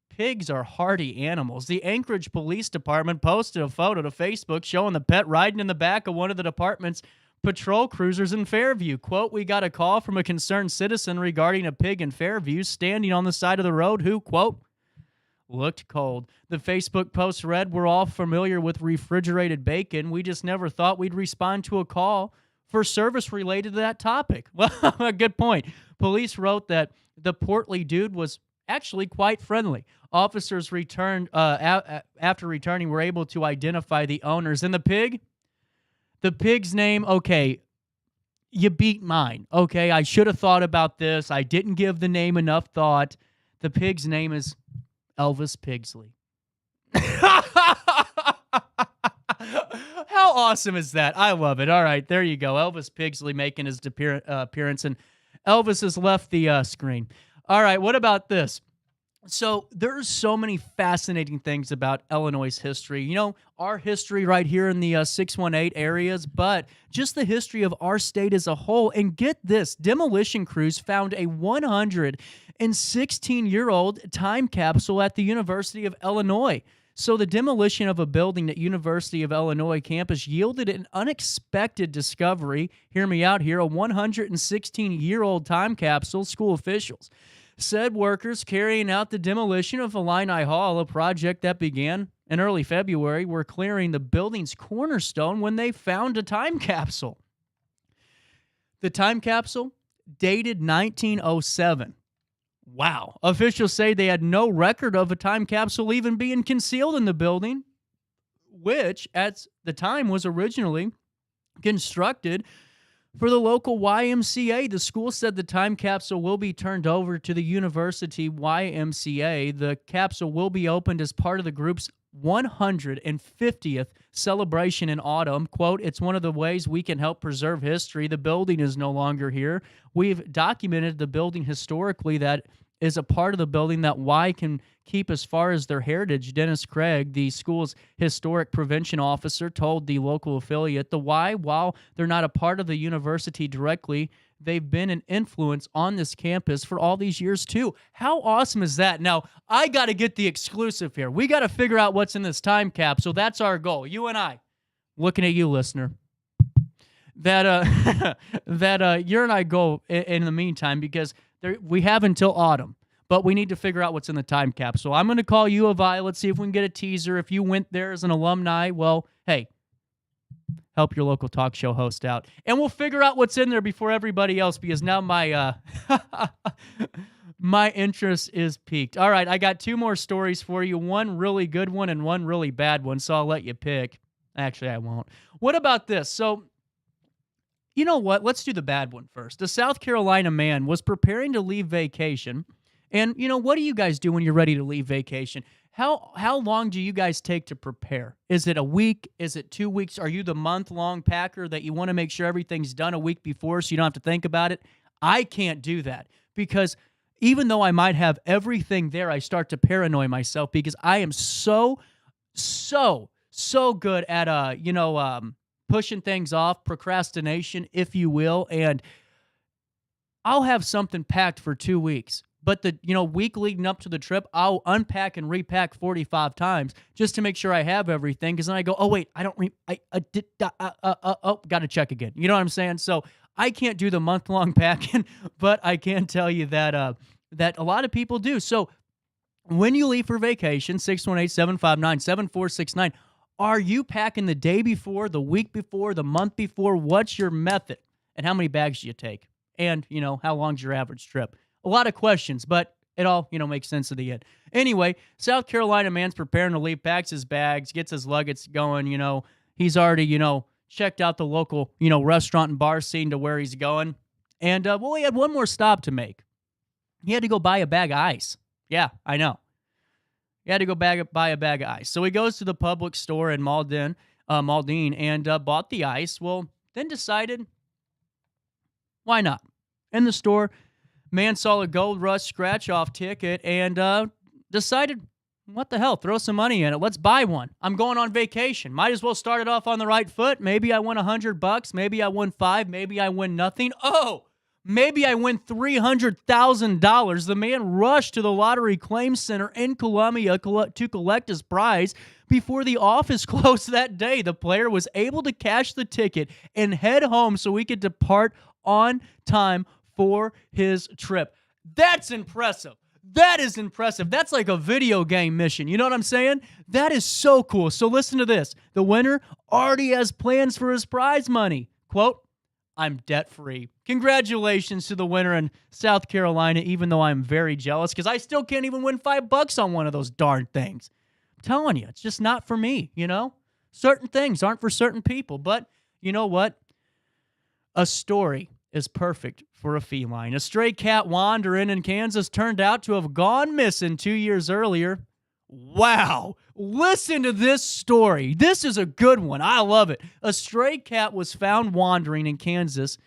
pigs are hardy animals. The Anchorage Police Department posted a photo to Facebook showing the pet riding in the back of one of the department's patrol cruisers in Fairview. Quote, we got a call from a concerned citizen regarding a pig in Fairview standing on the side of the road who, quote, looked cold. The Facebook post read, we're all familiar with refrigerated bacon. We just never thought we'd respond to a call for service related to that topic. Well, good point. Police wrote that the portly dude was actually quite friendly. Officers returned after returning were able to identify the owners. And the pig's name, okay, you beat mine. Okay, I should have thought about this. I didn't give the name enough thought. The pig's name is Elvis Pigsley. How awesome is that? I love it. All right, there you go. Elvis Pigsley making his appearance, and Elvis has left the screen. All right, what about this? So there's so many fascinating things about Illinois' history. Our history right here in the 618 areas, but just the history of our state as a whole. And get this, demolition crews found a 116-year-old time capsule at the University of Illinois. So the demolition of a building at University of Illinois campus yielded an unexpected discovery. Hear me out here, a 116-year-old time capsule, school officials said workers carrying out the demolition of Illini Hall, a project that began in early February, were clearing the building's cornerstone when they found a time capsule. The time capsule dated 1907. Wow. Officials say they had no record of a time capsule even being concealed in the building, which at the time was originally constructed for the local YMCA. The school said the time capsule will be turned over to the University YMCA. The capsule will be opened as part of the group's 150th celebration in autumn. Quote, it's one of the ways we can help preserve history. The building is no longer here. We've documented the building historically that is a part of the building that Y can keep as far as their heritage. Dennis Craig, the school's historic prevention officer, told the local affiliate the Y, while they're not a part of the university directly, they've been an influence on this campus for all these years too. How awesome is that? Now, I got to get the exclusive here. We got to figure out what's in this time capsule. That's our goal. You and I. Looking at you, listener. That you and I go in the meantime, because we have until autumn, but we need to figure out what's in the time capsule. I'm going to call you a Violet, see if we can get a teaser. If you went there as an alumni, well, hey, help your local talk show host out. And we'll figure out what's in there before everybody else, because now my my interest is piqued. All right, I got two more stories for you, one really good one and one really bad one, so I'll let you pick. Actually, I won't. What about this? So, you know what? Let's do the bad one first. A South Carolina man was preparing to leave vacation. And, what do you guys do when you're ready to leave vacation? How long do you guys take to prepare? Is it a week? Is it 2 weeks? Are you the month-long packer that you want to make sure everything's done a week before so you don't have to think about it? I can't do that, because even though I might have everything there, I start to paranoid myself, because I am so good at, pushing things off, procrastination, if you will, and I'll have something packed for 2 weeks. But the week leading up to the trip, I'll unpack and repack 45 times just to make sure I have everything. Because then I go, oh wait, I don't. Got to check again. You know what I'm saying? So I can't do the month-long packing, but I can tell you that that a lot of people do. So when you leave for vacation, 618-759-7469, are you packing the day before, the week before, the month before? What's your method? And how many bags do you take? And, how long's your average trip? A lot of questions, but it all, makes sense at the end. Anyway, South Carolina man's preparing to leave, packs his bags, gets his luggage going, he's already, checked out the local, restaurant and bar scene to where he's going. And, he had one more stop to make. He had to go buy a bag of ice. Yeah, I know. He had to go buy a bag of ice. So he goes to the public store in Maldine and bought the ice. Well, then decided, why not? In the store, man saw a Gold Rush scratch-off ticket and decided, what the hell, throw some money in it. Let's buy one. I'm going on vacation. Might as well start it off on the right foot. Maybe I win $100. Maybe I win $5. Maybe I win nothing. Oh, maybe I win $300,000. The man rushed to the lottery claim center in Columbia to collect his prize. Before the office closed that day, the player was able to cash the ticket and head home so he could depart on time for his trip. That's impressive. That is impressive. That's like a video game mission. You know what I'm saying? That is so cool. So listen to this. The winner already has plans for his prize money. Quote, I'm debt-free. Congratulations to the winner in South Carolina, even though I'm very jealous because I still can't even win $5 on one of those darn things. I'm telling you, it's just not for me, Certain things aren't for certain people, but you know what? A story is perfect for a feline. A stray cat wandering in Kansas turned out to have gone missing 2 years earlier. Wow. Listen to this story. This is a good one. I love it. A stray cat was found wandering in Kansas.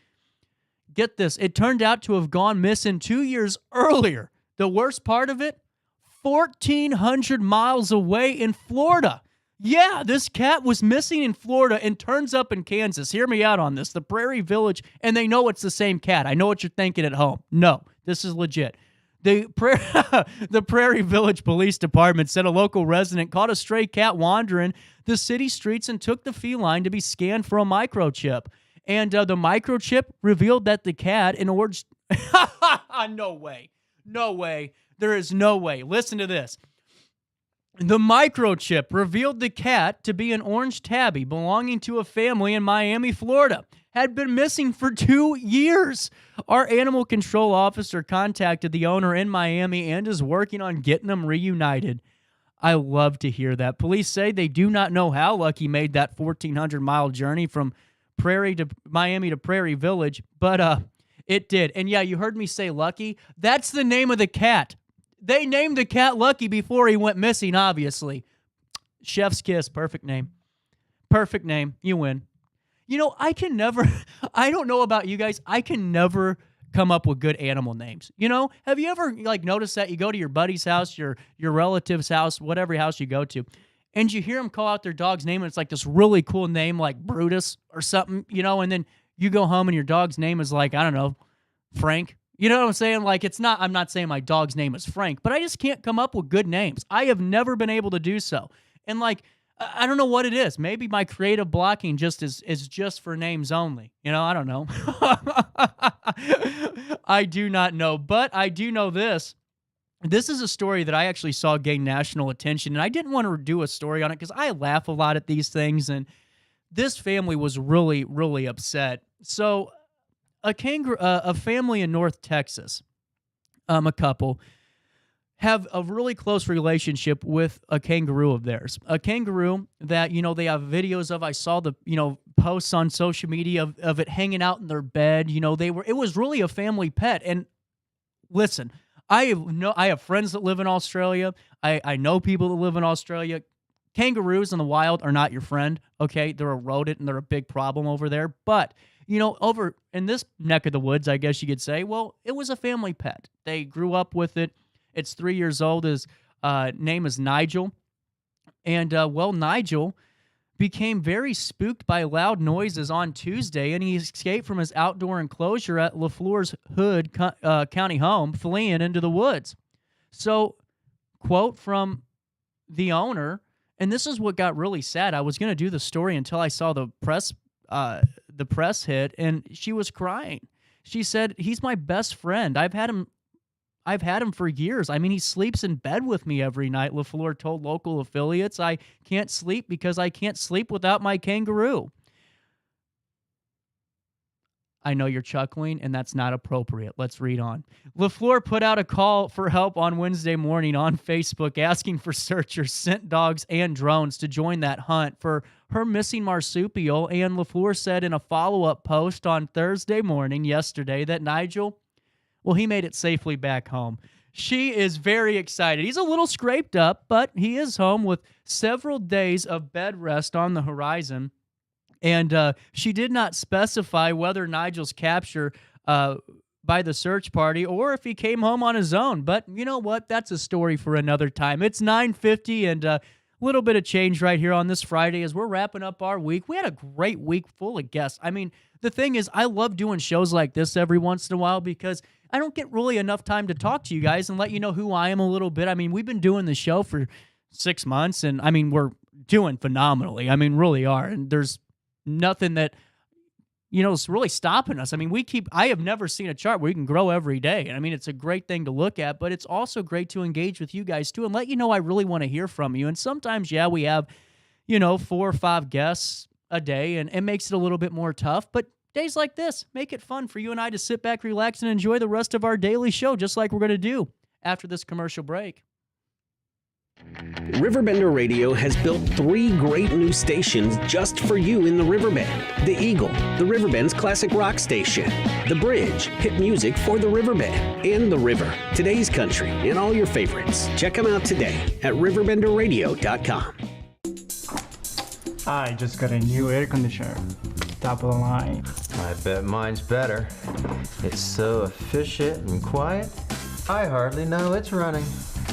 Get this. It turned out to have gone missing 2 years earlier. The worst part of it, 1,400 miles away in Florida. Yeah, this cat was missing in Florida and turns up in Kansas. Hear me out on this. The Prairie Village, and they know it's the same cat. I know what you're thinking at home. No, this is legit. The Prairie Village Police Department said a local resident caught a stray cat wandering the city streets and took the feline to be scanned for a microchip. And the microchip revealed that the cat, in orange... No way. No way. There is no way. Listen to this. The microchip revealed the cat to be an orange tabby belonging to a family in Miami, Florida. Had been missing for 2 years. Our animal control officer contacted the owner in Miami and is working on getting them reunited. I love to hear that. Police say they do not know how Lucky made that 1,400-mile journey from Miami to Prairie Village, but it did. And yeah, you heard me say Lucky. That's the name of the cat. They named the cat Lucky before he went missing, obviously. Chef's kiss. Perfect name. Perfect name. You win. I can never, I don't know about you guys, I can never come up with good animal names. Have you ever noticed that you go to your buddy's house, your relative's house, whatever house you go to, and you hear them call out their dog's name and it's like this really cool name like Brutus or something, and then you go home and your dog's name is like, I don't know, Frank. You know what I'm saying? I'm not saying my dog's name is Frank, but I just can't come up with good names. I have never been able to do so. And I don't know what it is. Maybe my creative blocking is just for names only. I don't know. I do not know, but I do know this. This is a story that I actually saw gain national attention, and I didn't want to do a story on it because I laugh a lot at these things, and this family was really, really upset. So a family in North Texas, a couple, have a really close relationship with a kangaroo of theirs. A kangaroo that, they have videos of. I saw the, posts on social media of it hanging out in their bed. It was really a family pet. And listen, I have friends that live in Australia. I know people that live in Australia. Kangaroos in the wild are not your friend, okay? They're a rodent and they're a big problem over there. But, over in this neck of the woods, I guess you could say, well, it was a family pet. They grew up with it. It's 3 years old. His name is Nigel. And, Nigel became very spooked by loud noises on Tuesday, and he escaped from his outdoor enclosure at LaFleur's Hood County home, fleeing into the woods. So, quote from the owner, and this is what got really sad. I was going to do the story until I saw the press hit, and she was crying. She said, "He's my best friend. I've had him for years. I mean, he sleeps in bed with me every night." LaFleur told local affiliates, "I can't sleep because I can't sleep without my kangaroo." I know you're chuckling, and that's not appropriate. Let's read on. LaFleur put out a call for help on Wednesday morning on Facebook, asking for searchers, scent dogs, and drones to join that hunt for her missing marsupial. And LaFleur said in a follow-up post on Thursday morning yesterday that Nigel, well, he made it safely back home. She is very excited. He's a little scraped up, but he is home with several days of bed rest on the horizon. And she did not specify whether Nigel's capture by the search party or if he came home on his own. But you know what? That's a story for another time. It's 9:50 and a little bit of change right here on this Friday as we're wrapping up our week. We had a great week full of guests. I mean, the thing is, I love doing shows like this every once in a while because I don't get really enough time to talk to you guys and let you know who I am a little bit. I mean, we've been doing the show for 6 months, and I mean, we're doing phenomenally. I mean, really are. And there's nothing that, is really stopping us. I mean, I have never seen a chart where you can grow every day. And I mean, it's a great thing to look at, but it's also great to engage with you guys too and let you know I really want to hear from you. And sometimes, we have, 4 or 5 guests a day, and it makes it a little bit more tough. But days like this make it fun for you and I to sit back, relax, and enjoy the rest of our daily show, just like we're going to do after this commercial break. RiverBender Radio has built 3 great new stations just for you in the Riverbend. The Eagle, the Riverbend's classic rock station. The Bridge, hit music for the Riverbend. And The River, today's country, and all your favorites. Check them out today at RiverBender.com. I just got a new air conditioner. Top of the line. I bet mine's better. It's so efficient and quiet, I hardly know it's running.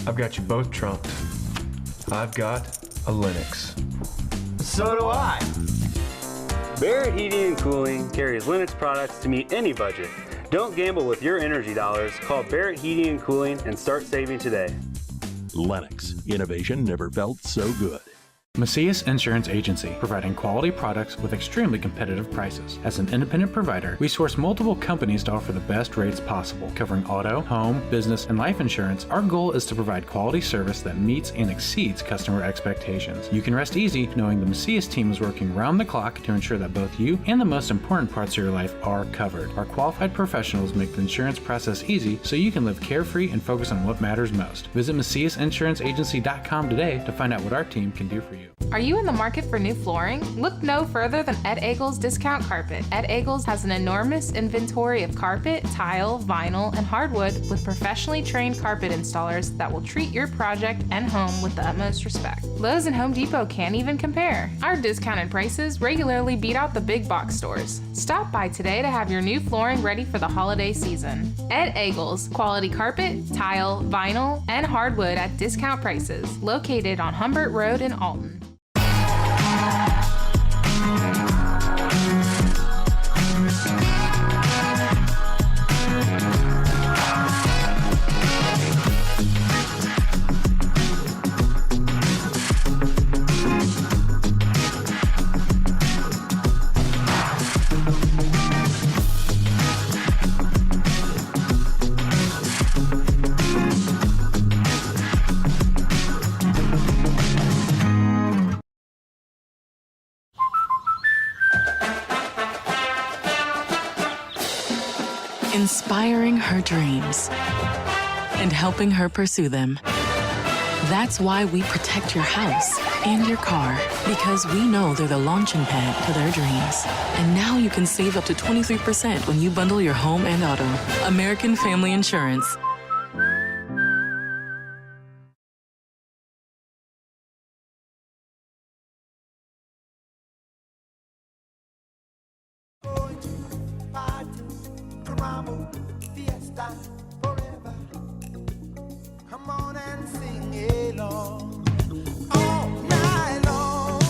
I've got you both trumped. I've got a Linux. So do I. Barrett Heating and Cooling carries Linux products to meet any budget. Don't gamble with your energy dollars. Call Barrett Heating and Cooling and start saving today. Lennox. Innovation never felt so good. Macias Insurance Agency, providing quality products with extremely competitive prices. As an independent provider, we source multiple companies to offer the best rates possible, covering auto, home, business, and life insurance. Our goal is to provide quality service that meets and exceeds customer expectations. You can rest easy knowing the Macias team is working round the clock to ensure that both you and the most important parts of your life are covered. Our qualified professionals make the insurance process easy so you can live carefree and focus on what matters most. Visit MaciasInsuranceAgency.com today to find out what our team can do for you. Are you in the market for new flooring? Look no further than Ed Eagles Discount Carpet. Ed Eagles has an enormous inventory of carpet, tile, vinyl, and hardwood with professionally trained carpet installers that will treat your project and home with the utmost respect. Lowe's and Home Depot can't even compare. Our discounted prices regularly beat out the big box stores. Stop by today to have your new flooring ready for the holiday season. Ed Eagles, quality carpet, tile, vinyl, and hardwood at discount prices. Located on Humbert Road in Alton. Inspiring her dreams and helping her pursue them. That's why we protect your house and your car, because we know they're the launching pad to their dreams. And now you can save up to 23% when you bundle your home and auto. American Family Insurance. Come on and sing along all night long.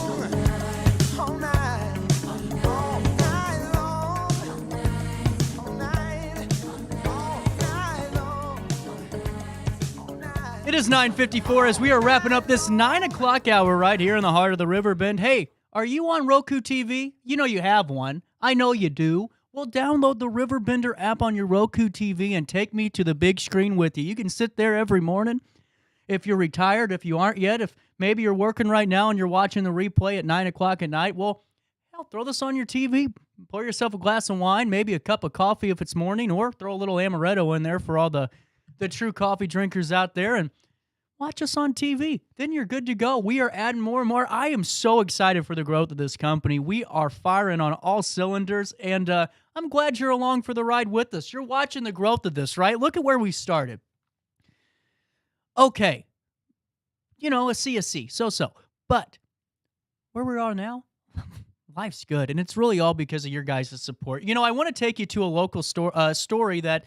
is 9:54 as we are wrapping up this 9 o'clock hour right here in the heart of the Riverbend. Hey, are you on Roku TV? You know you have one. I know you do. Well, download the Riverbender app on your Roku TV and take me to the big screen with you. You can sit there every morning. If you're retired, if you aren't yet, if maybe you're working right now and you're watching the replay at 9 o'clock at night, well, hell, throw this on your TV. Pour yourself a glass of wine, maybe a cup of coffee if it's morning, or throw a little amaretto in there for all the true coffee drinkers out there, and watch us on TV. Then you're good to go. We are adding more and more. I am so excited for the growth of this company. We are firing on all cylinders, and I'm glad you're along for the ride with us. You're watching the growth of this, right? Look at where we started. Okay. You know, a C, so. But where we are now, life's good, and it's really all because of your guys' support. You know, I want to take you to a local story that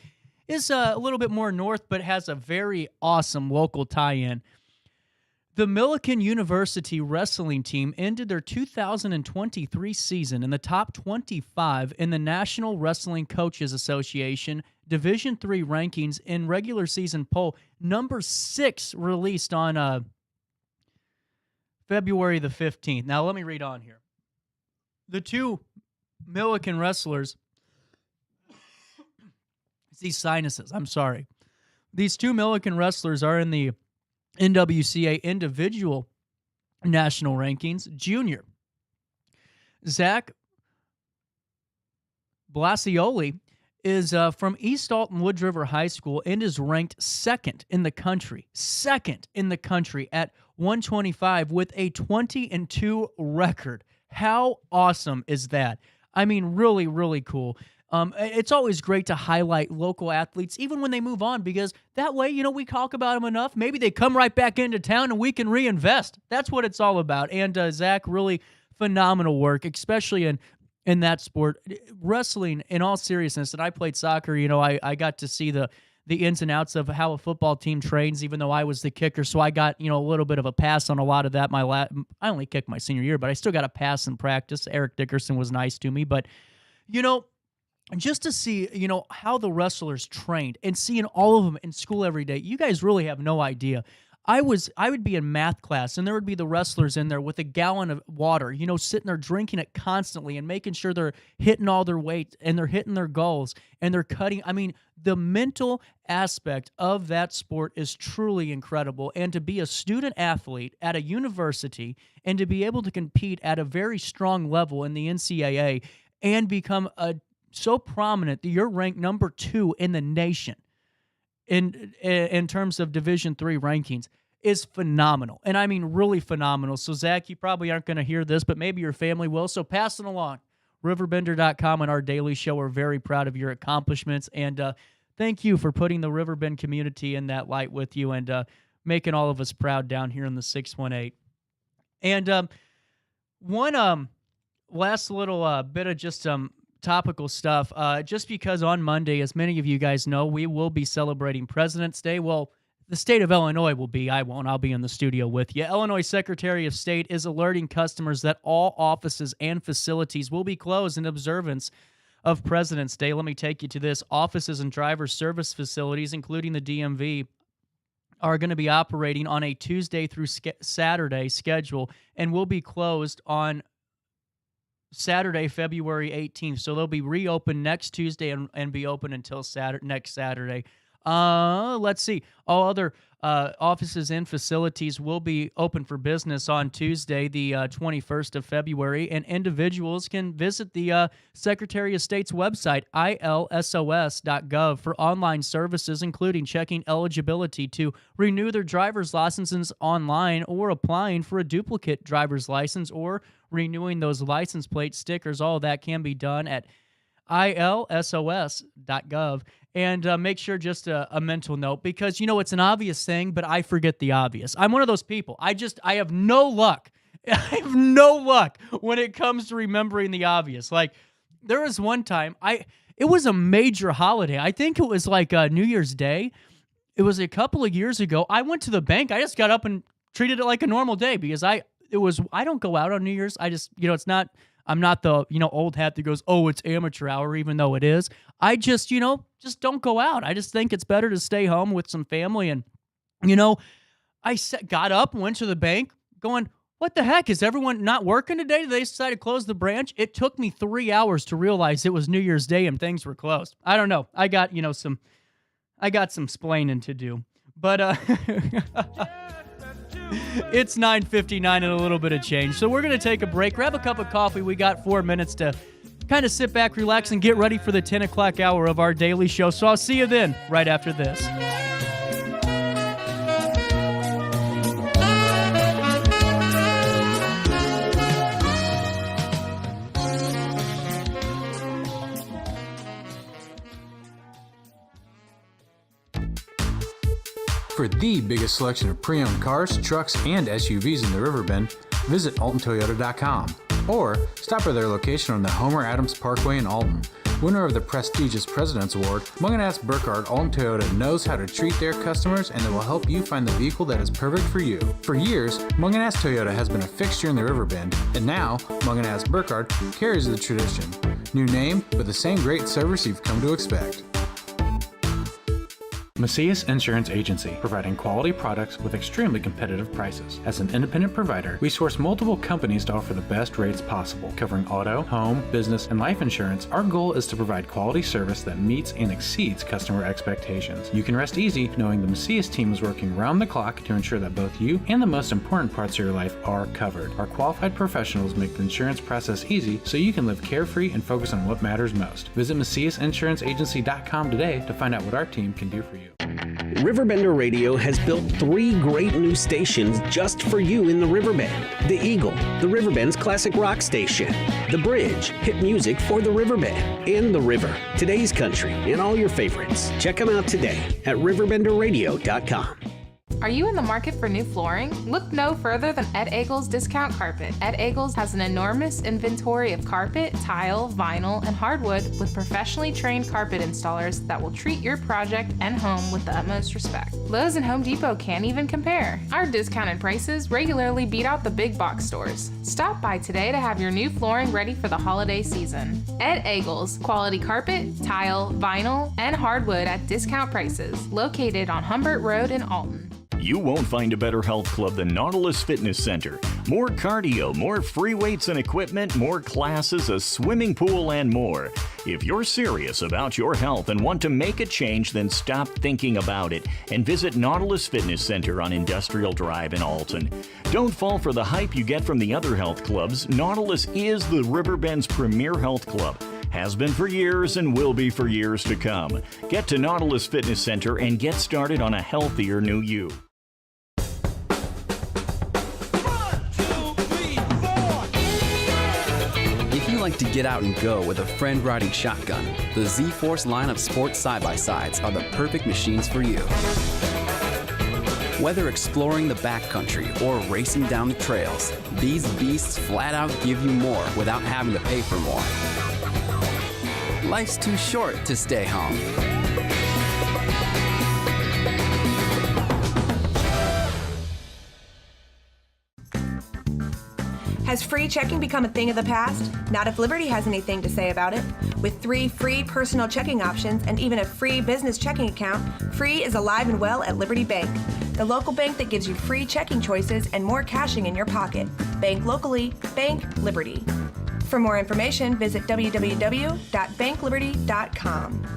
is a little bit more north, but has a very awesome local tie-in. The Millikan University wrestling team ended their 2023 season in the top 25 in the National Wrestling Coaches Association Division III rankings in regular season poll, number 6, released on February the 15th. Now, let me read on here. The two Millikan wrestlers, these sinuses, I'm sorry. These two Millikan wrestlers are in the NWCA individual national rankings. Junior Zach Blasioli is from East Alton Woods River High School and is ranked second in the country at 125 with a 20-2 record. How awesome is that? I mean, really, really cool. It's always great to highlight local athletes, even when they move on, because that way, you know, we talk about them enough. Maybe they come right back into town and we can reinvest. That's what it's all about. And Zach, really phenomenal work, especially in that sport. Wrestling, in all seriousness, and I played soccer, you know, I got to see the ins and outs of how a football team trains, even though I was the kicker, so I got, you know, a little bit of a pass on a lot of that. I only kicked my senior year, but I still got a pass in practice. Eric Dickerson was nice to me, but, you know, just to see, you know, how the wrestlers trained and seeing all of them in school every day, you guys really have no idea. I would be in math class, and there would be the wrestlers in there with a gallon of water, you know, sitting there drinking it constantly and making sure they're hitting all their weight and they're hitting their goals and they're cutting. I mean, the mental aspect of that sport is truly incredible. And to be a student athlete at a university and to be able to compete at a very strong level in the NCAA and become so prominent that you're ranked number 2 in the nation in terms of Division III rankings is phenomenal. And I mean really phenomenal. So, Zach, you probably aren't going to hear this, but maybe your family will. So pass it along. RiverBender.com and our daily show are very proud of your accomplishments. And thank you for putting the Riverbend community in that light with you and making all of us proud down here in the 618. And one last little bit of just topical stuff, just because on Monday, as many of you guys know, we will be celebrating President's Day. Well, the state of Illinois will be. I won't. I'll be in the studio with you. Illinois Secretary of State is alerting customers that all offices and facilities will be closed in observance of President's Day. Let me take you to this. Offices and driver service facilities, including the DMV, are going to be operating on a Tuesday through Saturday schedule and will be closed on Saturday, February 18th. So they'll be reopened next Tuesday and be open until next Saturday. Let's see. All other offices and facilities will be open for business on Tuesday, the 21st of February, and individuals can visit the Secretary of State's website, ilsos.gov, for online services, including checking eligibility to renew their driver's licenses online or applying for a duplicate driver's license or renewing those license plate stickers. All of that can be done at ilsos.gov. And make sure, just a mental note, because, you know, it's an obvious thing, but I forget the obvious. I'm one of those people. I have no luck. I have no luck when it comes to remembering the obvious. Like, there was one time, it was a major holiday. I think it was like New Year's Day. It was a couple of years ago. I went to the bank. I just got up and treated it like a normal day because I don't go out on New Year's. I just, you know, I'm not the, you know, old hat that goes, oh, it's amateur hour, even though it is. I just, you know, just don't go out. I just think it's better to stay home with some family. And, you know, got up, went to the bank, going, what the heck? Is everyone not working today? They decided to close the branch. It took me 3 hours to realize it was New Year's Day and things were closed. I don't know. I got some splaining to do. But it's 9:59 and a little bit of change. So we're going to take a break, grab a cup of coffee. We got 4 minutes to kind of sit back, relax, and get ready for the 10 o'clock hour of our daily show. So I'll see you then, right after this. For the biggest selection of pre-owned cars, trucks, and SUVs in the Riverbend, visit AltonToyota.com or stop by their location on the Homer Adams Parkway in Alton. Winner of the prestigious President's Award, Munganast Burkhardt Alton Toyota knows how to treat their customers, and they will help you find the vehicle that is perfect for you. For years, Munganast Toyota has been a fixture in the Riverbend, and now Munganast Burkhardt carries the tradition. New name, but the same great service you've come to expect. Macias Insurance Agency, providing quality products with extremely competitive prices. As an independent provider, we source multiple companies to offer the best rates possible. Covering auto, home, business, and life insurance, our goal is to provide quality service that meets and exceeds customer expectations. You can rest easy knowing the Macias team is working round the clock to ensure that both you and the most important parts of your life are covered. Our qualified professionals make the insurance process easy so you can live carefree and focus on what matters most. Visit MaciasInsuranceAgency.com today to find out what our team can do for you. RiverBender Radio has built 3 great new stations just for you in the Riverbend. The Eagle, the Riverbend's classic rock station. The Bridge, hit music for the Riverbend. And The River, today's country, and all your favorites. Check them out today at RiverBender.com. Are you in the market for new flooring? Look no further than Ed Eagles Discount Carpet. Ed Eagles has an enormous inventory of carpet, tile, vinyl, and hardwood with professionally trained carpet installers that will treat your project and home with the utmost respect. Lowe's and Home Depot can't even compare. Our discounted prices regularly beat out the big box stores. Stop by today to have your new flooring ready for the holiday season. Ed Eagles, quality carpet, tile, vinyl, and hardwood at discount prices, located on Humbert Road in Alton. You won't find a better health club than Nautilus Fitness Center. More cardio, more free weights and equipment, more classes, a swimming pool, and more. If you're serious about your health and want to make a change, then stop thinking about it and visit Nautilus Fitness Center on Industrial Drive in Alton. Don't fall for the hype you get from the other health clubs. Nautilus is the Riverbend's premier health club. Has been for years and will be for years to come. Get to Nautilus Fitness Center and get started on a healthier new you. If you like to get out and go with a friend riding shotgun, the Z-Force line of sports side-by-sides are the perfect machines for you. Whether exploring the backcountry or racing down the trails, these beasts flat out give you more without having to pay for more. Life's too short to stay home. Has free checking become a thing of the past? Not if Liberty has anything to say about it. With 3 free personal checking options and even a free business checking account, free is alive and well at Liberty Bank. The local bank that gives you free checking choices and more cashing in your pocket. Bank locally, bank Liberty. For more information, visit www.bankliberty.com.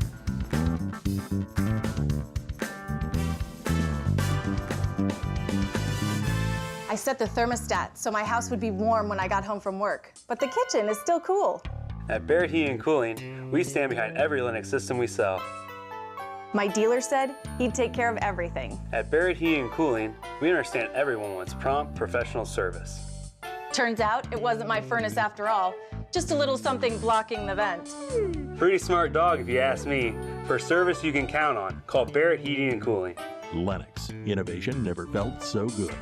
I set the thermostat so my house would be warm when I got home from work, but the kitchen is still cool. At Barrett Heating and Cooling, we stand behind every Linux system we sell. My dealer said he'd take care of everything. At Barrett Heating and Cooling, we understand everyone wants prompt, professional service. Turns out it wasn't my furnace after all, just a little something blocking the vent. Pretty smart dog if you ask me. For service you can count on, call Barrett Heating and Cooling. Lennox. Innovation never felt so good.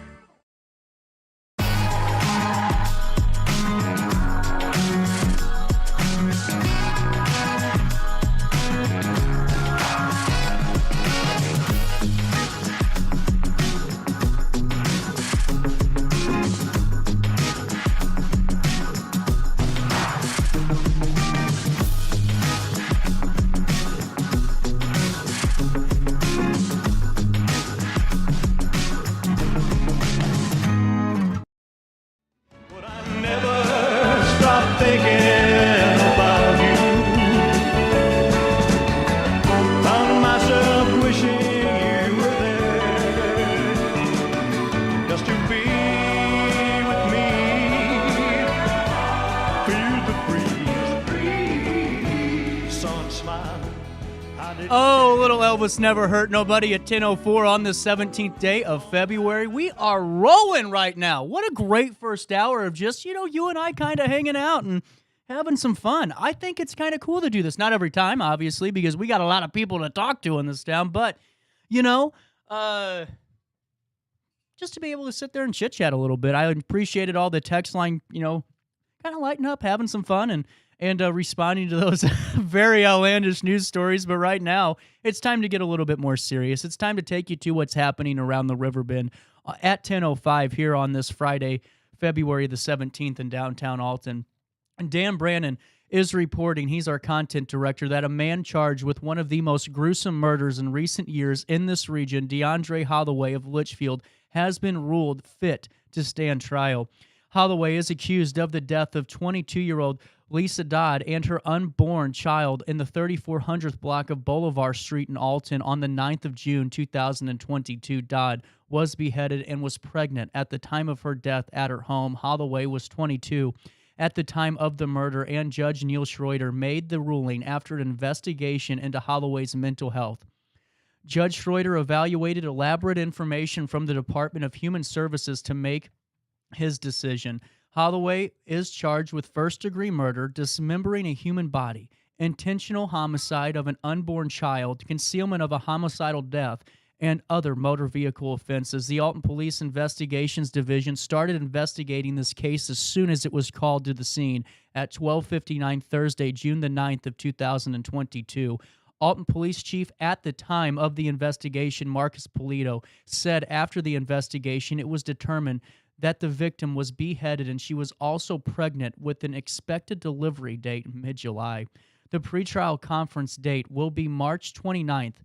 dude. Oh, little Elvis never hurt nobody at 10:04 on the 17th day of February. We are rolling right now. What a great first hour of just, you and I kind of hanging out and having some fun. I think it's kind of cool to do this. Not every time, obviously, because we got a lot of people to talk to in this town, but, just to be able to sit there and chit-chat a little bit. I appreciated all the text line, kind of lighting up, having some fun, and responding to those very outlandish news stories. But right now, it's time to get a little bit more serious. It's time to take you to what's happening around the Riverbend at 10:05 here on this Friday, February the 17th in downtown Alton. And Dan Brannon is reporting, he's our content director, that a man charged with one of the most gruesome murders in recent years in this region, DeAndre Holloway of Litchfield, has been ruled fit to stand trial. Holloway is accused of the death of 22-year-old Lisa Dodd and her unborn child in the 3400th block of Bolivar Street in Alton on the 9th of June 2022. Dodd was beheaded and was pregnant at the time of her death at her home. Holloway was 22 at the time of the murder, and Judge Neil Schroeder made the ruling after an investigation into Holloway's mental health. Judge Schroeder evaluated elaborate information from the Department of Human Services to make his decision. Holloway is charged with first-degree murder, dismembering a human body, intentional homicide of an unborn child, concealment of a homicidal death, and other motor vehicle offenses. The Alton Police Investigations Division started investigating this case as soon as it was called to the scene at 12:59 Thursday, June the 9th of 2022. Alton Police Chief at the time of the investigation, Marcus Polito, said after the investigation it was determined that the victim was beheaded and she was also pregnant with an expected delivery date mid-July. The pretrial conference date will be March 29th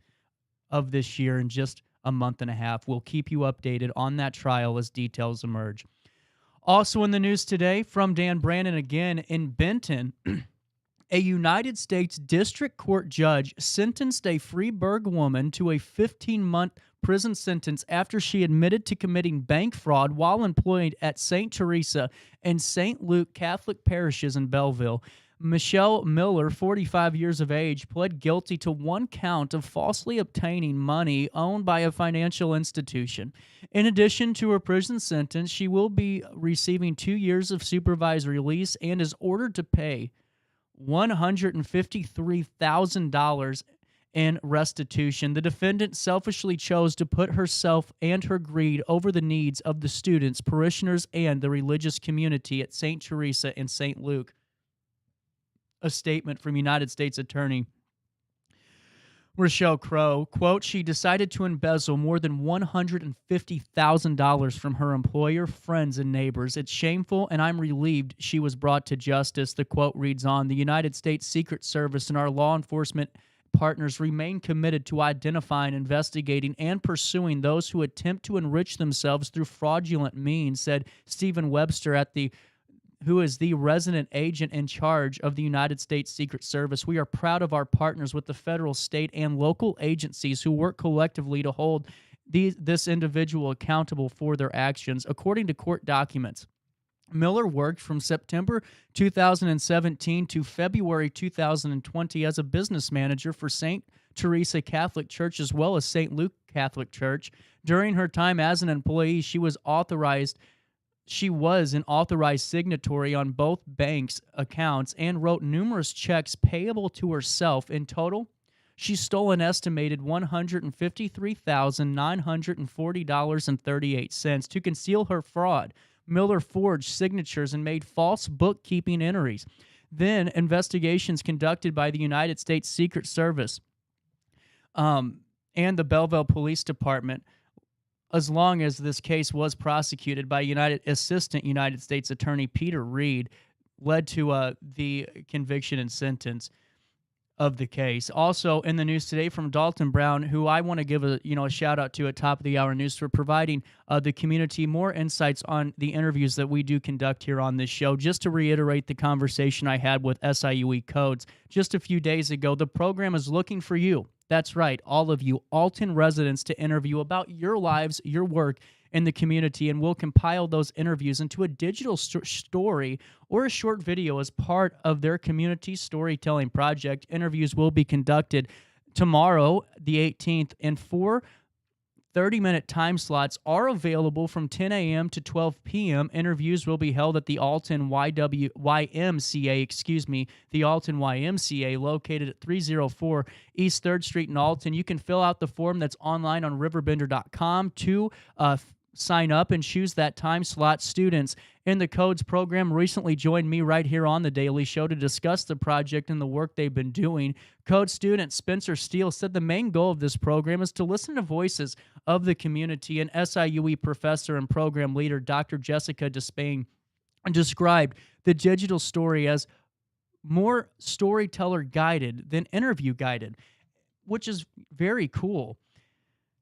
of this year, in just a month and a half. We'll keep you updated on that trial as details emerge. Also in the news today, from Dan Brannon again, in Benton, a United States District Court judge sentenced a Freeburg woman to a 15-month prison sentence after she admitted to committing bank fraud while employed at St. Teresa and St. Luke Catholic parishes in Belleville. Michelle Miller, 45 years of age, pled guilty to one count of falsely obtaining money owned by a financial institution. In addition to her prison sentence, she will be receiving 2 years of supervised release and is ordered to pay $153,000 in restitution. The defendant selfishly chose to put herself and her greed over the needs of the students, parishioners, and the religious community at St. Teresa and St. Luke. A statement from United States Attorney Rochelle Crow, quote, she decided to embezzle more than $150,000 from her employer, friends, and neighbors. It's shameful, and I'm relieved she was brought to justice. The quote reads on, the United States Secret Service and our law enforcement partners remain committed to identifying, investigating, and pursuing those who attempt to enrich themselves through fraudulent means, said Stephen Webster who is the resident agent in charge of the United States Secret Service. We are proud of our partners with the federal, state, and local agencies who work collectively to hold this individual accountable for their actions. According to court documents, Miller worked from September 2017 to February 2020 as a business manager for St. Teresa Catholic Church as well as St. Luke Catholic Church. During her time as an employee, she was an authorized signatory on both banks' accounts and wrote numerous checks payable to herself. In total, she stole an estimated $153,940.38. To conceal her fraud, Miller forged signatures and made false bookkeeping entries. Then, investigations conducted by the United States Secret Service and the Belleville Police Department, as long as this case was prosecuted by Assistant United States Attorney Peter Reed, led to the conviction and sentence of the case. Also in the news today from Dalton Brown, who I want to give a shout out to at top of the hour news for providing the community more insights on the interviews that we do conduct here on this show. Just to reiterate the conversation I had with SIUE Codes just a few days ago, the program is looking for you. That's right, all of you Alton residents to interview about your lives, your work in the community, and we'll compile those interviews into a digital story or a short video as part of their community storytelling project. Interviews will be conducted tomorrow, the 18th, and 4 30-minute time slots are available from 10 a.m. to 12 p.m. Interviews will be held at the Alton YMCA, the Alton YMCA, located at 304 East 3rd Street in Alton. You can fill out the form that's online on RiverBender.com to sign up and choose that time slot. Students in the Codes program recently joined me right here on The Daily Show to discuss the project and the work they've been doing. Code student Spencer Steele said the main goal of this program is to listen to voices of the community, and SIUE professor and program leader Dr. Jessica Despain described the digital story as more storyteller guided than interview guided, which is very cool.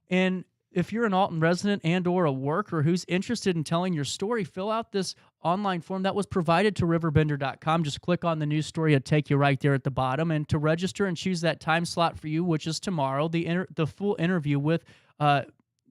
And if you're an Alton resident and or a worker who's interested in telling your story, fill out this online form that was provided to RiverBender.com. Just click on the news story. It'll take you right there at the bottom. And to register and choose that time slot for you, which is tomorrow, the full interview with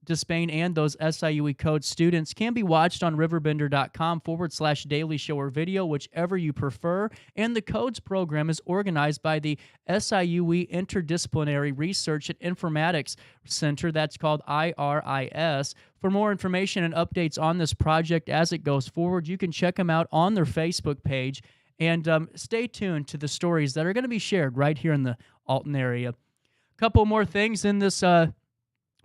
Despain and those SIUE Code students can be watched on RiverBender.com/daily show or video, whichever you prefer. And the Codes program is organized by the SIUE Interdisciplinary Research and Informatics Center. That's called IRIS. For more information and updates on this project as it goes forward, you can check them out on their Facebook page. And stay tuned to the stories that are going to be shared right here in the Alton area. A couple more things in this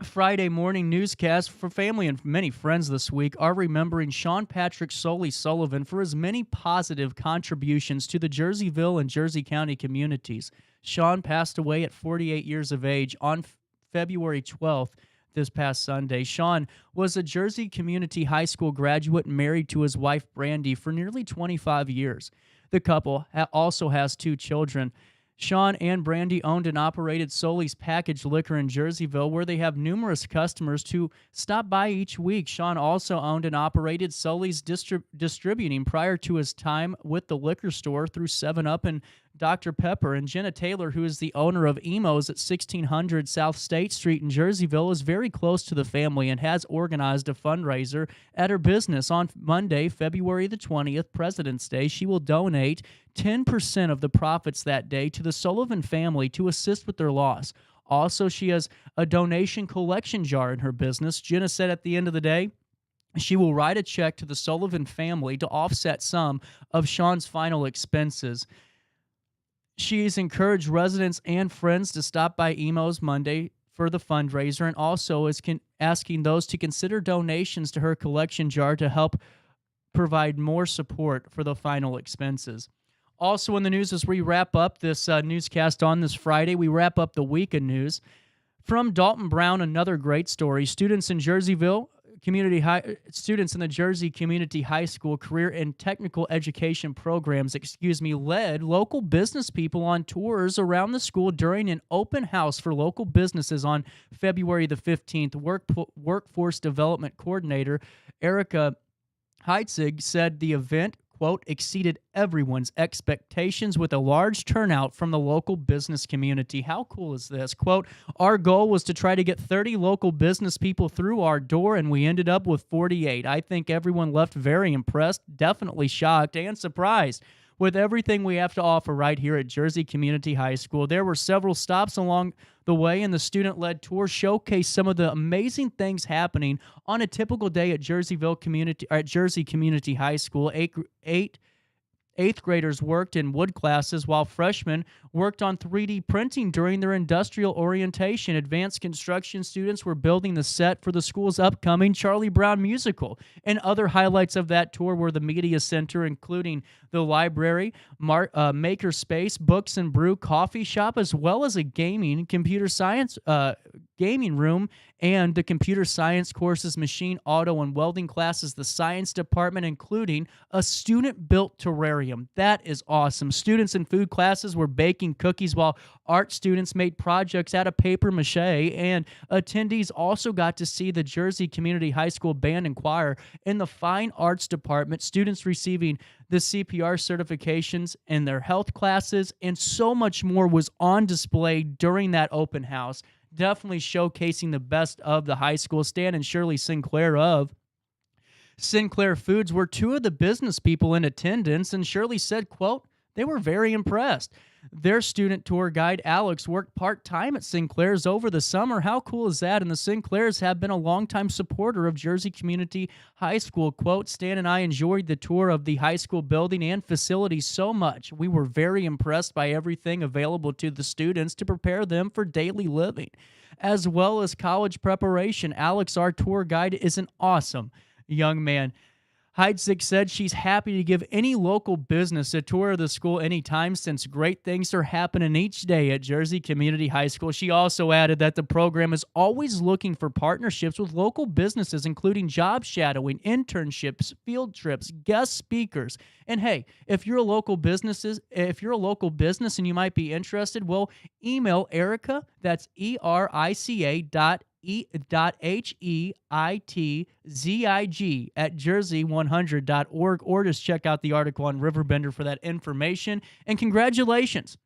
Friday morning newscast. For family and many friends this week are remembering Sean Patrick Soley Sullivan for his many positive contributions to the Jerseyville and Jersey County communities. Sean passed away at 48 years of age on February 12th, this past Sunday. Sean was a Jersey Community High School graduate and married to his wife Brandy for nearly 25 years. The couple also has 2 children. Sean and Brandy owned and operated Soley's Packaged Liquor in Jerseyville, where they have numerous customers who stop by each week. Sean also owned and operated Soley's Distributing prior to his time with the liquor store through 7-Up and Dr. Pepper. And Jenna Taylor, who is the owner of Emo's at 1600 South State Street in Jerseyville, is very close to the family and has organized a fundraiser at her business. On Monday, February the 20th, President's Day, she will donate 10% of the profits that day to the Sullivan family to assist with their loss. Also, she has a donation collection jar in her business. Jenna said at the end of the day, she will write a check to the Sullivan family to offset some of Sean's final expenses. She's encouraged residents and friends to stop by Emo's Monday for the fundraiser, and also is asking those to consider donations to her collection jar to help provide more support for the final expenses. Also in the news, as we wrap up this newscast on this Friday, we wrap up the week of news. From Dalton Brown, another great story. Students in Jerseyville students in the Jersey Community High School Career and Technical Education programs, led local business people on tours around the school during an open house for local businesses on February the 15th. Workforce Development Coordinator Erica Heitzig said the event, quote, exceeded everyone's expectations with a large turnout from the local business community. How cool is this? Quote, our goal was to try to get 30 local business people through our door, and we ended up with 48. I think everyone left very impressed, definitely shocked, and surprised with everything we have to offer right here at Jersey Community High School. There were several stops along the way, and the student-led tour showcased some of the amazing things happening on a typical day at Jersey Community High School. Eighth graders worked in wood classes, while freshmen worked on 3D printing during their industrial orientation. Advanced construction students were building the set for the school's upcoming Charlie Brown musical. And other highlights of that tour were the media center, including the library, maker space, books and brew, coffee shop, as well as a computer science gaming room, and the computer science courses, machine, auto, and welding classes, the science department, including a student-built terrarium. That is awesome. Students in food classes were baking cookies, while art students made projects out of paper mache, and attendees also got to see the Jersey Community High School Band and Choir in the Fine Arts Department, students receiving the CPR certifications in their health classes, and so much more was on display during that open house. Definitely showcasing the best of the high school. Stan and Shirley Sinclair of Sinclair Foods were 2 of the business people in attendance, and Shirley said, quote, They were very impressed. Their student tour guide, Alex, worked part-time at Sinclair's over the summer. How cool is that? And the Sinclairs have been a longtime supporter of Jersey Community High School. Quote, Stan and I enjoyed the tour of the high school building and facilities so much. We were very impressed by everything available to the students to prepare them for daily living, as well as college preparation. Alex, our tour guide, is an awesome young man. Heidsieck said she's happy to give any local business a tour of the school anytime since great things are happening each day at Jersey Community High School. She also added that the program is always looking for partnerships with local businesses, including job shadowing, internships, field trips, guest speakers. And hey, if you're a local business and you might be interested, well, email Erica, that's ERICA.HEITZIG at jersey100.org, or just check out the article on Riverbender for that information. And congratulations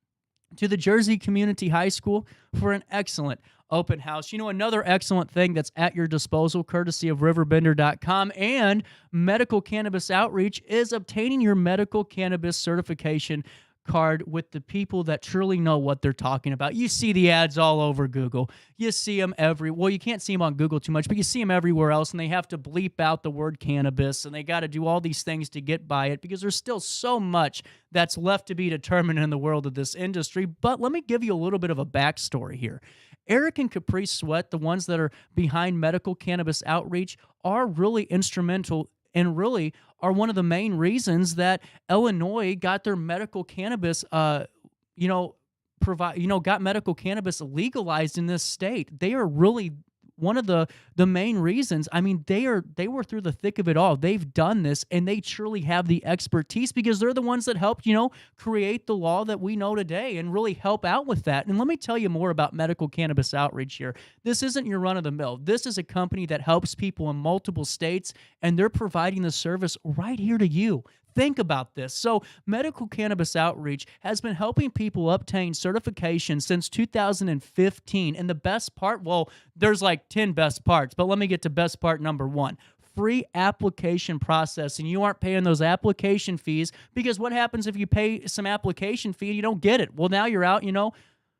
to the Jersey Community High School for an excellent open house. You know, another excellent thing that's at your disposal, courtesy of RiverBender.com and Medical Cannabis Outreach, is obtaining your medical cannabis certification card with the people that truly know what they're talking about. You see the ads all over Google. You see them well, you can't see them on Google too much, but you see them everywhere else, and they have to bleep out the word cannabis, and they got to do all these things to get by it because there's still so much that's left to be determined in the world of this industry. But let me give you a little bit of a backstory here. Eric and Caprice Sweat, the ones that are behind Medical Cannabis Outreach, are really instrumental and really are one of the main reasons that Illinois got their medical cannabis, got medical cannabis legalized in this state. They are really one of the main reasons. I mean, they were through the thick of it all. They've done this, and they truly have the expertise because they're the ones that helped, create the law that we know today and really help out with that. And let me tell you more about Medical Cannabis Outreach here. This isn't your run-of-the-mill. This is a company that helps people in multiple states, and they're providing the service right here to you. Think about this. So Medical Cannabis Outreach has been helping people obtain certification since 2015. And the best part, well, there's like 10 best parts, but let me get to best part number 1. Free application process, and you aren't paying those application fees, because what happens if you pay some application fee and you don't get it? Well, now you're out,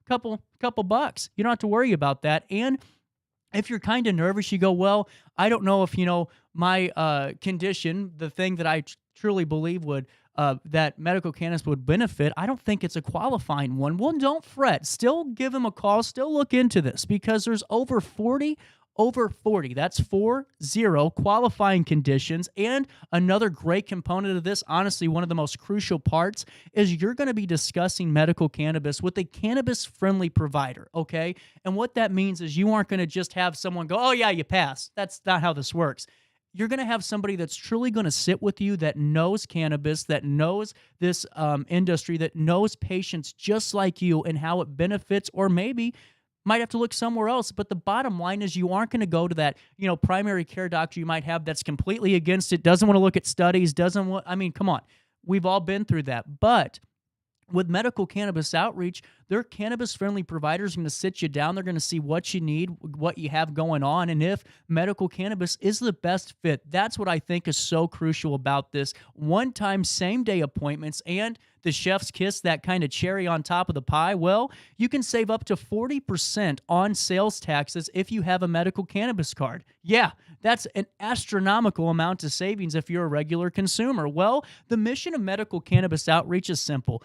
couple bucks. You don't have to worry about that. And if you're kind of nervous, you go, well, I don't know if, my condition, the thing that I truly believe would that medical cannabis would benefit, I don't think it's a qualifying one. Well, don't fret. Still give them a call. Still look into this, because there's over 40, that's 40 qualifying conditions. And another great component of this, honestly, one of the most crucial parts, is you're going to be discussing medical cannabis with a cannabis-friendly provider, okay? And what that means is you aren't going to just have someone go, oh, yeah, you passed. That's not how this works. You're going to have somebody that's truly going to sit with you, that knows cannabis, that knows this industry, that knows patients just like you and how it benefits, or maybe might have to look somewhere else. But the bottom line is you aren't going to go to that, primary care doctor you might have that's completely against it, doesn't want to look at studies, come on. We've all been through that. But with Medical Cannabis Outreach, their cannabis-friendly providers are going to sit you down. They're going to see what you need, what you have going on, and if medical cannabis is the best fit. That's what I think is so crucial about this. One-time, same-day appointments, and the chef's kiss, that kind of cherry on top of the pie. Well, you can save up to 40% on sales taxes if you have a medical cannabis card. Yeah, that's an astronomical amount of savings if you're a regular consumer. Well, the mission of Medical Cannabis Outreach is simple.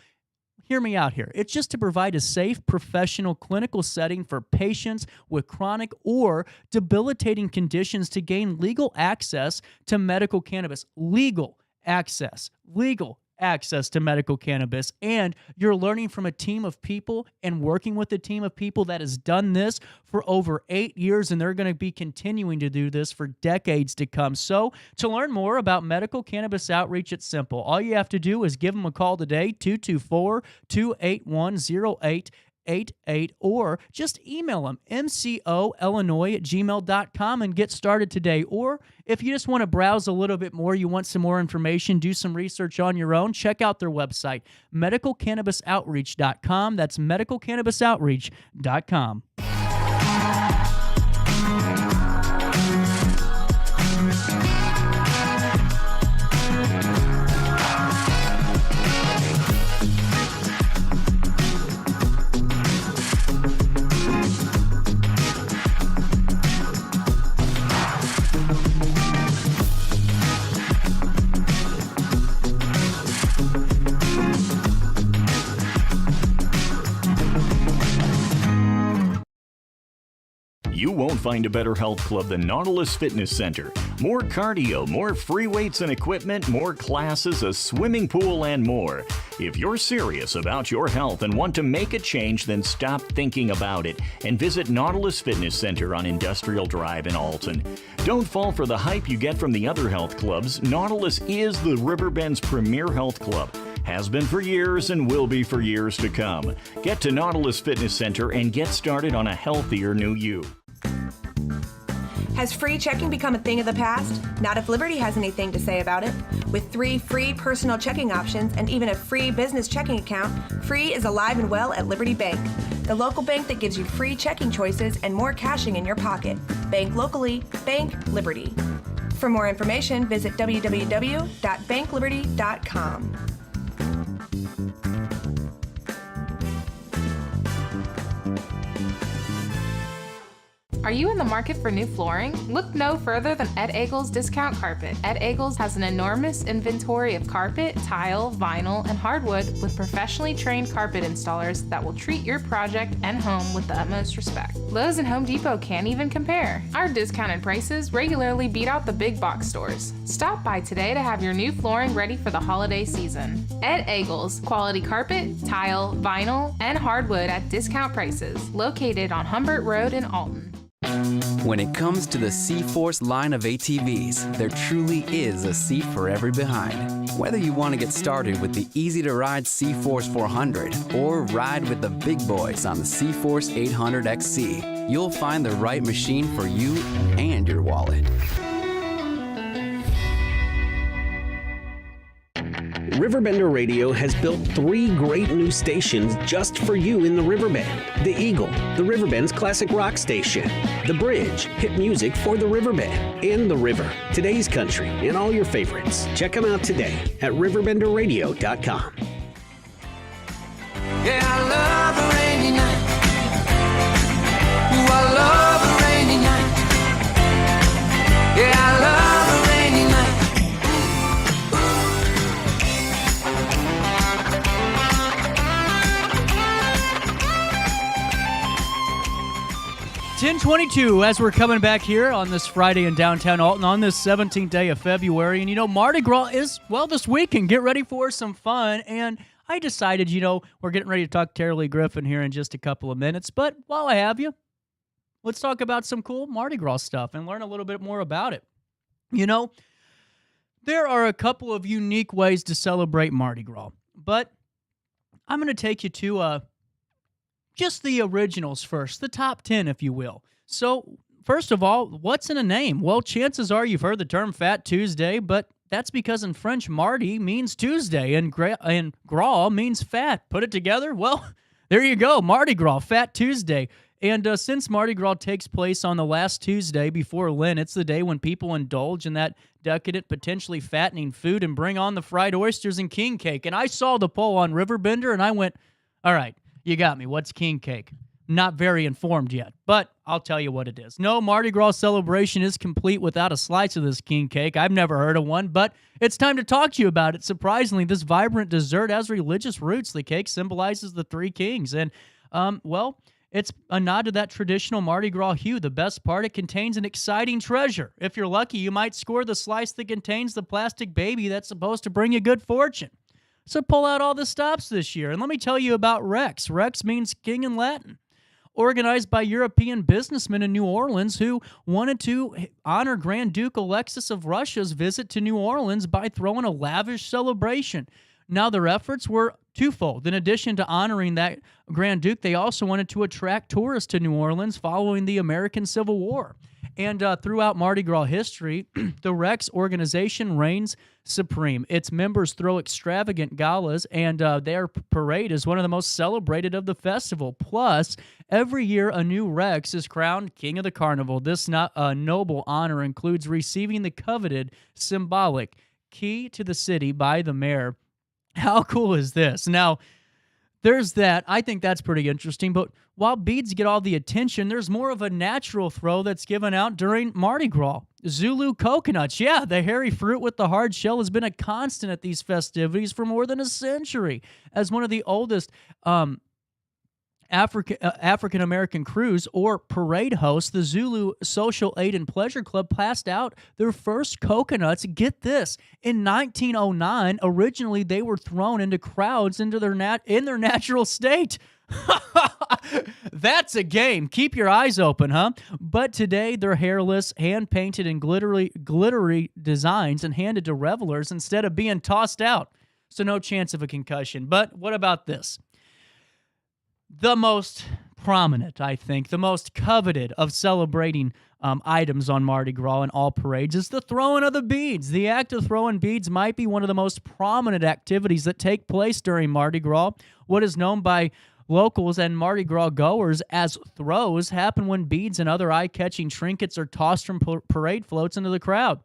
Hear me out here. It's just to provide a safe, professional, clinical setting for patients with chronic or debilitating conditions to gain legal access to medical cannabis. Legal access to medical cannabis. And you're learning from a team of people and working with a team of people that has done this for over 8 years, and they're going to be continuing to do this for decades to come. So to learn more about Medical Cannabis Outreach, it's simple. All you have to do is give them a call today, 224-281-0888, or just email them, mcoillinois@gmail.com, and get started today. Or if you just want to browse a little bit more, you want some more information, do some research on your own, check out their website, medicalcannabisoutreach.com. That's medicalcannabisoutreach.com. You won't find a better health club than Nautilus Fitness Center. More cardio, more free weights and equipment, more classes, a swimming pool, and more. If you're serious about your health and want to make a change, then stop thinking about it and visit Nautilus Fitness Center on Industrial Drive in Alton. Don't fall for the hype you get from the other health clubs. Nautilus is the Riverbend's premier health club. Has been for years and will be for years to come. Get to Nautilus Fitness Center and get started on a healthier new you. Has free checking become a thing of the past? Not if Liberty has anything to say about it. With 3 free personal checking options and even a free business checking account, free is alive and well at Liberty Bank, the local bank that gives you free checking choices and more cashing in your pocket. Bank locally, bank Liberty. For more information, visit www.bankliberty.com. Are you in the market for new flooring? Look no further than Ed Eagles Discount Carpet. Ed Eagles has an enormous inventory of carpet, tile, vinyl, and hardwood with professionally trained carpet installers that will treat your project and home with the utmost respect. Lowe's and Home Depot can't even compare. Our discounted prices regularly beat out the big box stores. Stop by today to have your new flooring ready for the holiday season. Ed Eagles, quality carpet, tile, vinyl, and hardwood at discount prices, located on Humbert Road in Alton. When it comes to the C-Force line of ATVs, there truly is a seat for every behind. Whether you want to get started with the easy-to-ride C-Force 400 or ride with the big boys on the C-Force 800 XC, you'll find the right machine for you and your wallet. RiverBender Radio has built 3 great new stations just for you in the Riverbend. The Eagle, the Riverbend's classic rock station. The Bridge, hit music for the Riverbend. And The River, today's country, and all your favorites. Check them out today at RiverBender.com. Yeah, I love a rainy night. Ooh, I love a rainy night. Yeah, I love a rainy night. 10:22 as we're coming back here on this Friday in downtown Alton on this 17th day of February. And, Mardi Gras is, this weekend. Get ready for some fun. And I decided, we're getting ready to talk Tara Leigh Griffin here in just a couple of minutes. But while I have you, let's talk about some cool Mardi Gras stuff and learn a little bit more about it. There are a couple of unique ways to celebrate Mardi Gras. But I'm going to take you to just the originals first, the top 10, if you will. So, first of all, what's in a name? Well, chances are you've heard the term Fat Tuesday, but that's because in French, Mardi means Tuesday, and Gras means fat. Put it together? Well, there you go, Mardi Gras, Fat Tuesday. And since Mardi Gras takes place on the last Tuesday before Lent, it's the day when people indulge in that decadent, potentially fattening food and bring on the fried oysters and king cake. And I saw the poll on RiverBender, and I went, all right, you got me. What's king cake? Not very informed yet, but I'll tell you what it is. No Mardi Gras celebration is complete without a slice of this king cake. I've never heard of one, but it's time to talk to you about it. Surprisingly, this vibrant dessert has religious roots. The cake symbolizes the 3 kings, and, it's a nod to that traditional Mardi Gras hue. The best part, it contains an exciting treasure. If you're lucky, you might score the slice that contains the plastic baby that's supposed to bring you good fortune. So pull out all the stops this year. And let me tell you about Rex. Rex means king in Latin. Organized by European businessmen in New Orleans who wanted to honor Grand Duke Alexis of Russia's visit to New Orleans by throwing a lavish celebration. Now, their efforts were twofold. In addition to honoring that Grand Duke, they also wanted to attract tourists to New Orleans following the American Civil War. And throughout Mardi Gras history, the Rex organization reigns supreme. Its members throw extravagant galas, and their parade is one of the most celebrated of the festival. Plus, every year a new Rex is crowned King of the Carnival. This noble honor includes receiving the coveted symbolic key to the city by the mayor. How cool is this? Now, there's that. I think that's pretty interesting. But while beads get all the attention, there's more of a natural throw that's given out during Mardi Gras. Zulu coconuts. Yeah, the hairy fruit with the hard shell has been a constant at these festivities for more than a century. As one of the oldest African American crews or parade hosts, the Zulu Social Aid and Pleasure Club passed out their first coconuts. Get this, in 1909. Originally, they were thrown into crowds in their natural state. That's a game. Keep your eyes open, huh? But today, they're hairless, hand-painted in glittery designs and handed to revelers instead of being tossed out. So no chance of a concussion. But what about this? The most prominent, I think, the most coveted of celebrating items on Mardi Gras and all parades is the throwing of the beads. The act of throwing beads might be one of the most prominent activities that take place during Mardi Gras. What is known by locals and Mardi Gras goers as throws happen when beads and other eye-catching trinkets are tossed from parade floats into the crowd.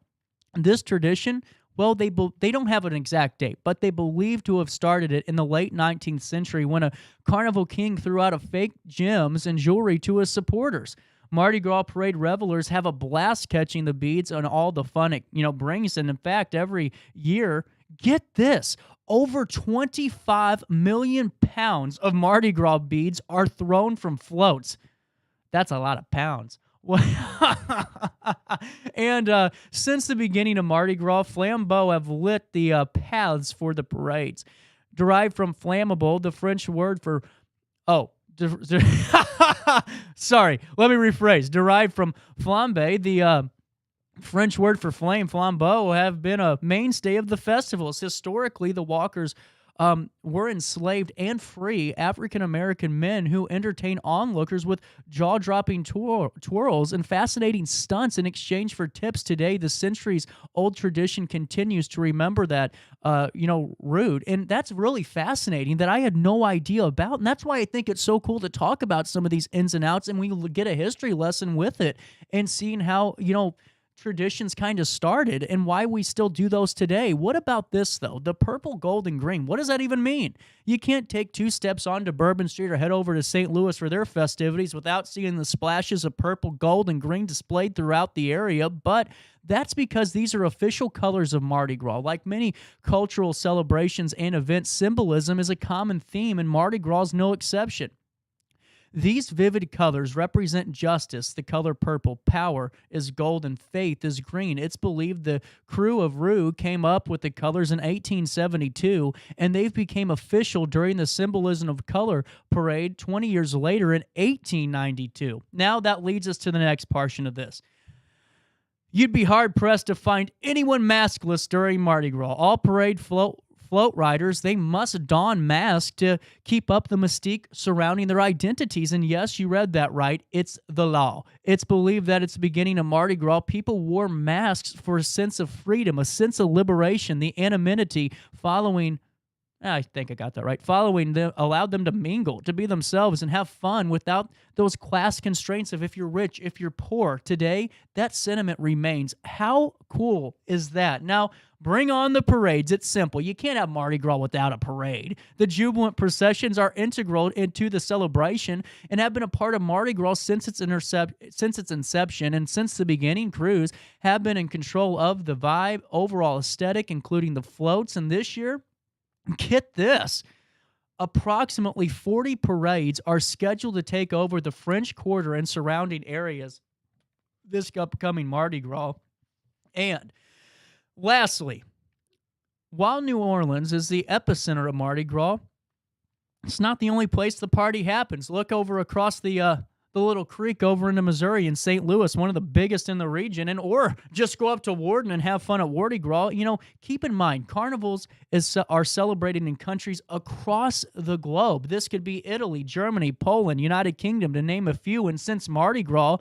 This tradition, well, they don't have an exact date, but they believe to have started it in the late 19th century when a carnival king threw out fake gems and jewelry to his supporters. Mardi Gras parade revelers have a blast catching the beads and all the fun it brings. And in fact, every year, get this, over 25 million pounds of Mardi Gras beads are thrown from floats. That's a lot of pounds. And since the beginning of Mardi Gras, flambeaux have lit the paths for the parades. Derived from flammable, the French word for... sorry, let me rephrase. Derived from flambe, the French word for flame, flambeau, have been a mainstay of the festivals. Historically, the walkers were enslaved and free African-American men who entertain onlookers with jaw-dropping twirls and fascinating stunts in exchange for tips. Today, the centuries-old tradition continues to remember that, route. And that's really fascinating that I had no idea about. And that's why I think it's so cool to talk about some of these ins and outs, and we get a history lesson with it and seeing how, traditions kind of started and why we still do those today. What about this, though? The purple, gold, and green. What does that even mean? You can't take 2 steps onto Bourbon Street or head over to St. Louis for their festivities without seeing the splashes of purple, gold, and green displayed throughout the area, but that's because these are official colors of Mardi Gras. Like many cultural celebrations and events, symbolism is a common theme, and Mardi Gras is no exception. These vivid colors represent justice. The color purple, power, is gold, and faith is green. It's believed the crew of Rue came up with the colors in 1872, and they've became official during the Symbolism of Color parade 20 years later in 1892. Now that leads us to the next portion of this. You'd be hard-pressed to find anyone maskless during Mardi Gras. All parade float riders, they must don masks to keep up the mystique surrounding their identities. And yes, you read that right. It's the law. It's believed that at the beginning of Mardi Gras, people wore masks for a sense of freedom, a sense of liberation. The anonymity following... I think I got that right. Following them allowed them to mingle, to be themselves, and have fun without those class constraints of if you're rich, if you're poor. Today, that sentiment remains. How cool is that? Now, bring on the parades. It's simple. You can't have Mardi Gras without a parade. The jubilant processions are integral into the celebration and have been a part of Mardi Gras since its inception. And since the beginning, crews have been in control of the vibe, overall aesthetic, including the floats. And this year, get this, approximately 40 parades are scheduled to take over the French Quarter and surrounding areas this upcoming Mardi Gras. And lastly, while New Orleans is the epicenter of Mardi Gras, it's not the only place the party happens. Look over across the little creek over into Missouri in St. Louis, one of the biggest in the region, or just go up to Warden and have fun at Mardi Gras. Keep in mind, carnivals are celebrated in countries across the globe. This could be Italy, Germany, Poland, United Kingdom, to name a few. And since Mardi Gras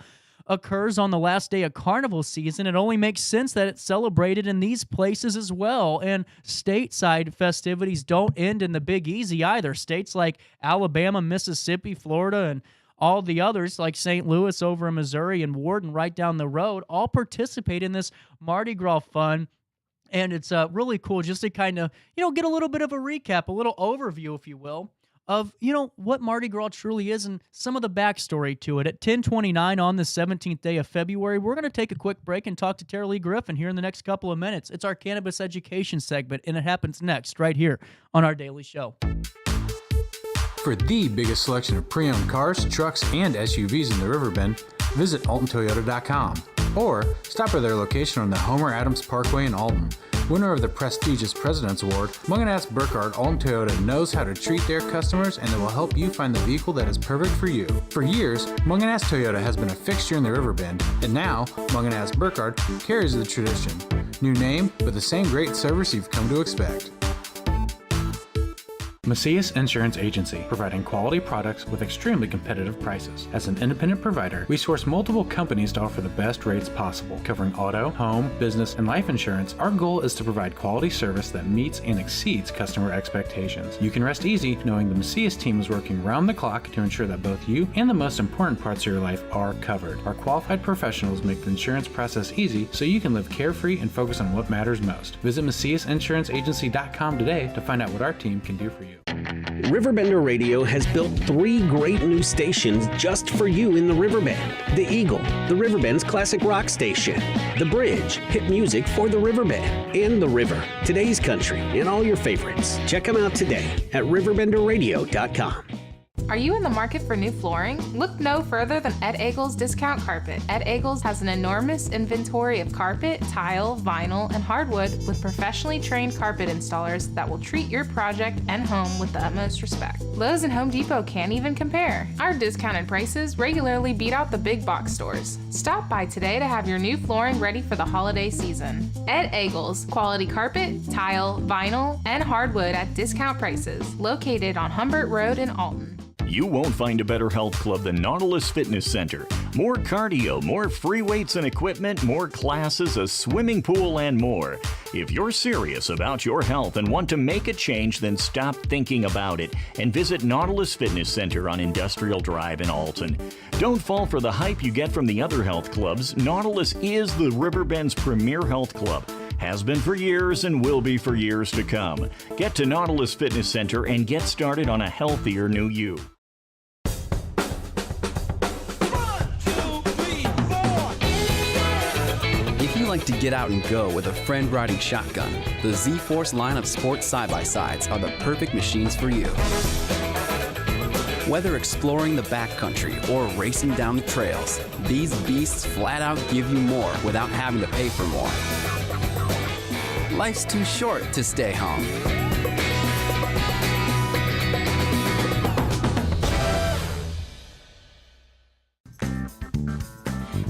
occurs on the last day of carnival season, it only makes sense that it's celebrated in these places as well. And stateside festivities don't end in the Big Easy either. States like Alabama, Mississippi, Florida, and all the others like St. Louis over in Missouri and Warden right down the road all participate in this Mardi Gras fun. And it's really cool just to kind of, get a little bit of a recap, a little overview, if you will, of, what Mardi Gras truly is and some of the backstory to it. At 10:29 on the 17th day of February, we're going to take a quick break and talk to Tara Leigh Griffin here in the next couple of minutes. It's our cannabis education segment, and it happens next right here on our daily show. for the biggest selection of pre-owned cars, trucks, and SUVs in the Riverbend, visit AltonToyota.com or stop by their location on the Homer Adams Parkway in Alton. Winner of the prestigious President's Award, Mungan Burkhardt Alton Toyota knows how to treat their customers, and they will help you find the vehicle that is perfect for you. For years, Mungan Toyota has been a fixture in the Riverbend, and now Mungan Burkhardt carries the tradition. New name, but the same great service you've come to expect. Macias Insurance Agency, providing quality products with extremely competitive prices. As an independent provider, we source multiple companies to offer the best rates possible. Covering auto, home, business, and life insurance, our goal is to provide quality service that meets and exceeds customer expectations. You can rest easy knowing the Macias team is working round the clock to ensure that both you and the most important parts of your life are covered. Our qualified professionals make the insurance process easy so you can live carefree and focus on what matters most. Visit MaciasInsuranceAgency.com today to find out what our team can do for you. RiverBender Radio has built 3 great new stations just for you in the Riverbend. The Eagle, the Riverbend's classic rock station. The Bridge, hit music for the Riverbend. And The River, today's country, and all your favorites. Check them out today at RiverBender.com. Are you in the market for new flooring? Look no further than Ed Eagles Discount Carpet. Ed Eagles has an enormous inventory of carpet, tile, vinyl, and hardwood with professionally trained carpet installers that will treat your project and home with the utmost respect. Lowe's and Home Depot can't even compare. Our discounted prices regularly beat out the big box stores. Stop by today to have your new flooring ready for the holiday season. Ed Eagles, quality carpet, tile, vinyl, and hardwood at discount prices, located on Humbert Road in Alton. You won't find a better health club than Nautilus Fitness Center. More cardio, more free weights and equipment, more classes, a swimming pool, and more. If you're serious about your health and want to make a change, then stop thinking about it and visit Nautilus Fitness Center on Industrial Drive in Alton. Don't fall for the hype you get from the other health clubs. Nautilus is the Riverbend's premier health club. Has been for years and will be for years to come. Get to Nautilus Fitness Center and get started on a healthier new you. If you like to get out and go with a friend riding shotgun, the Z-Force line of sports side-by-sides are the perfect machines for you. Whether exploring the backcountry or racing down the trails, these beasts flat out give you more without having to pay for more. Life's too short to stay home.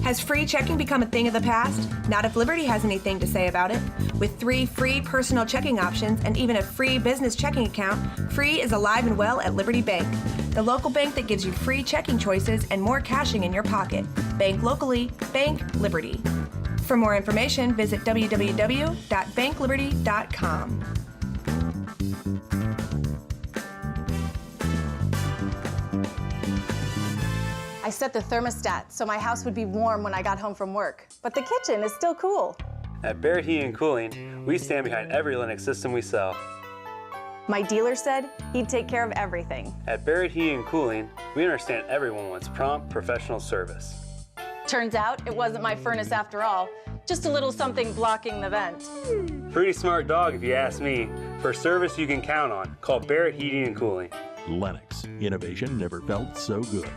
Has free checking become a thing of the past? Not if Liberty has anything to say about it. With 3 free personal checking options and even a free business checking account, free is alive and well at Liberty Bank. The local bank that gives you free checking choices and more cashing in your pocket. Bank locally, bank Liberty. For more information, visit www.bankliberty.com. I set the thermostat so my house would be warm when I got home from work, but the kitchen is still cool. At Barrett Heating and Cooling, we stand behind every Linux system we sell. My dealer said he'd take care of everything. At Barrett Heating and Cooling, we understand everyone wants prompt, professional service. Turns out it wasn't my furnace after all, just a little something blocking the vent. Pretty smart dog if you ask me. For service you can count on, call Barrett Heating and Cooling. Lennox. Innovation never felt so good.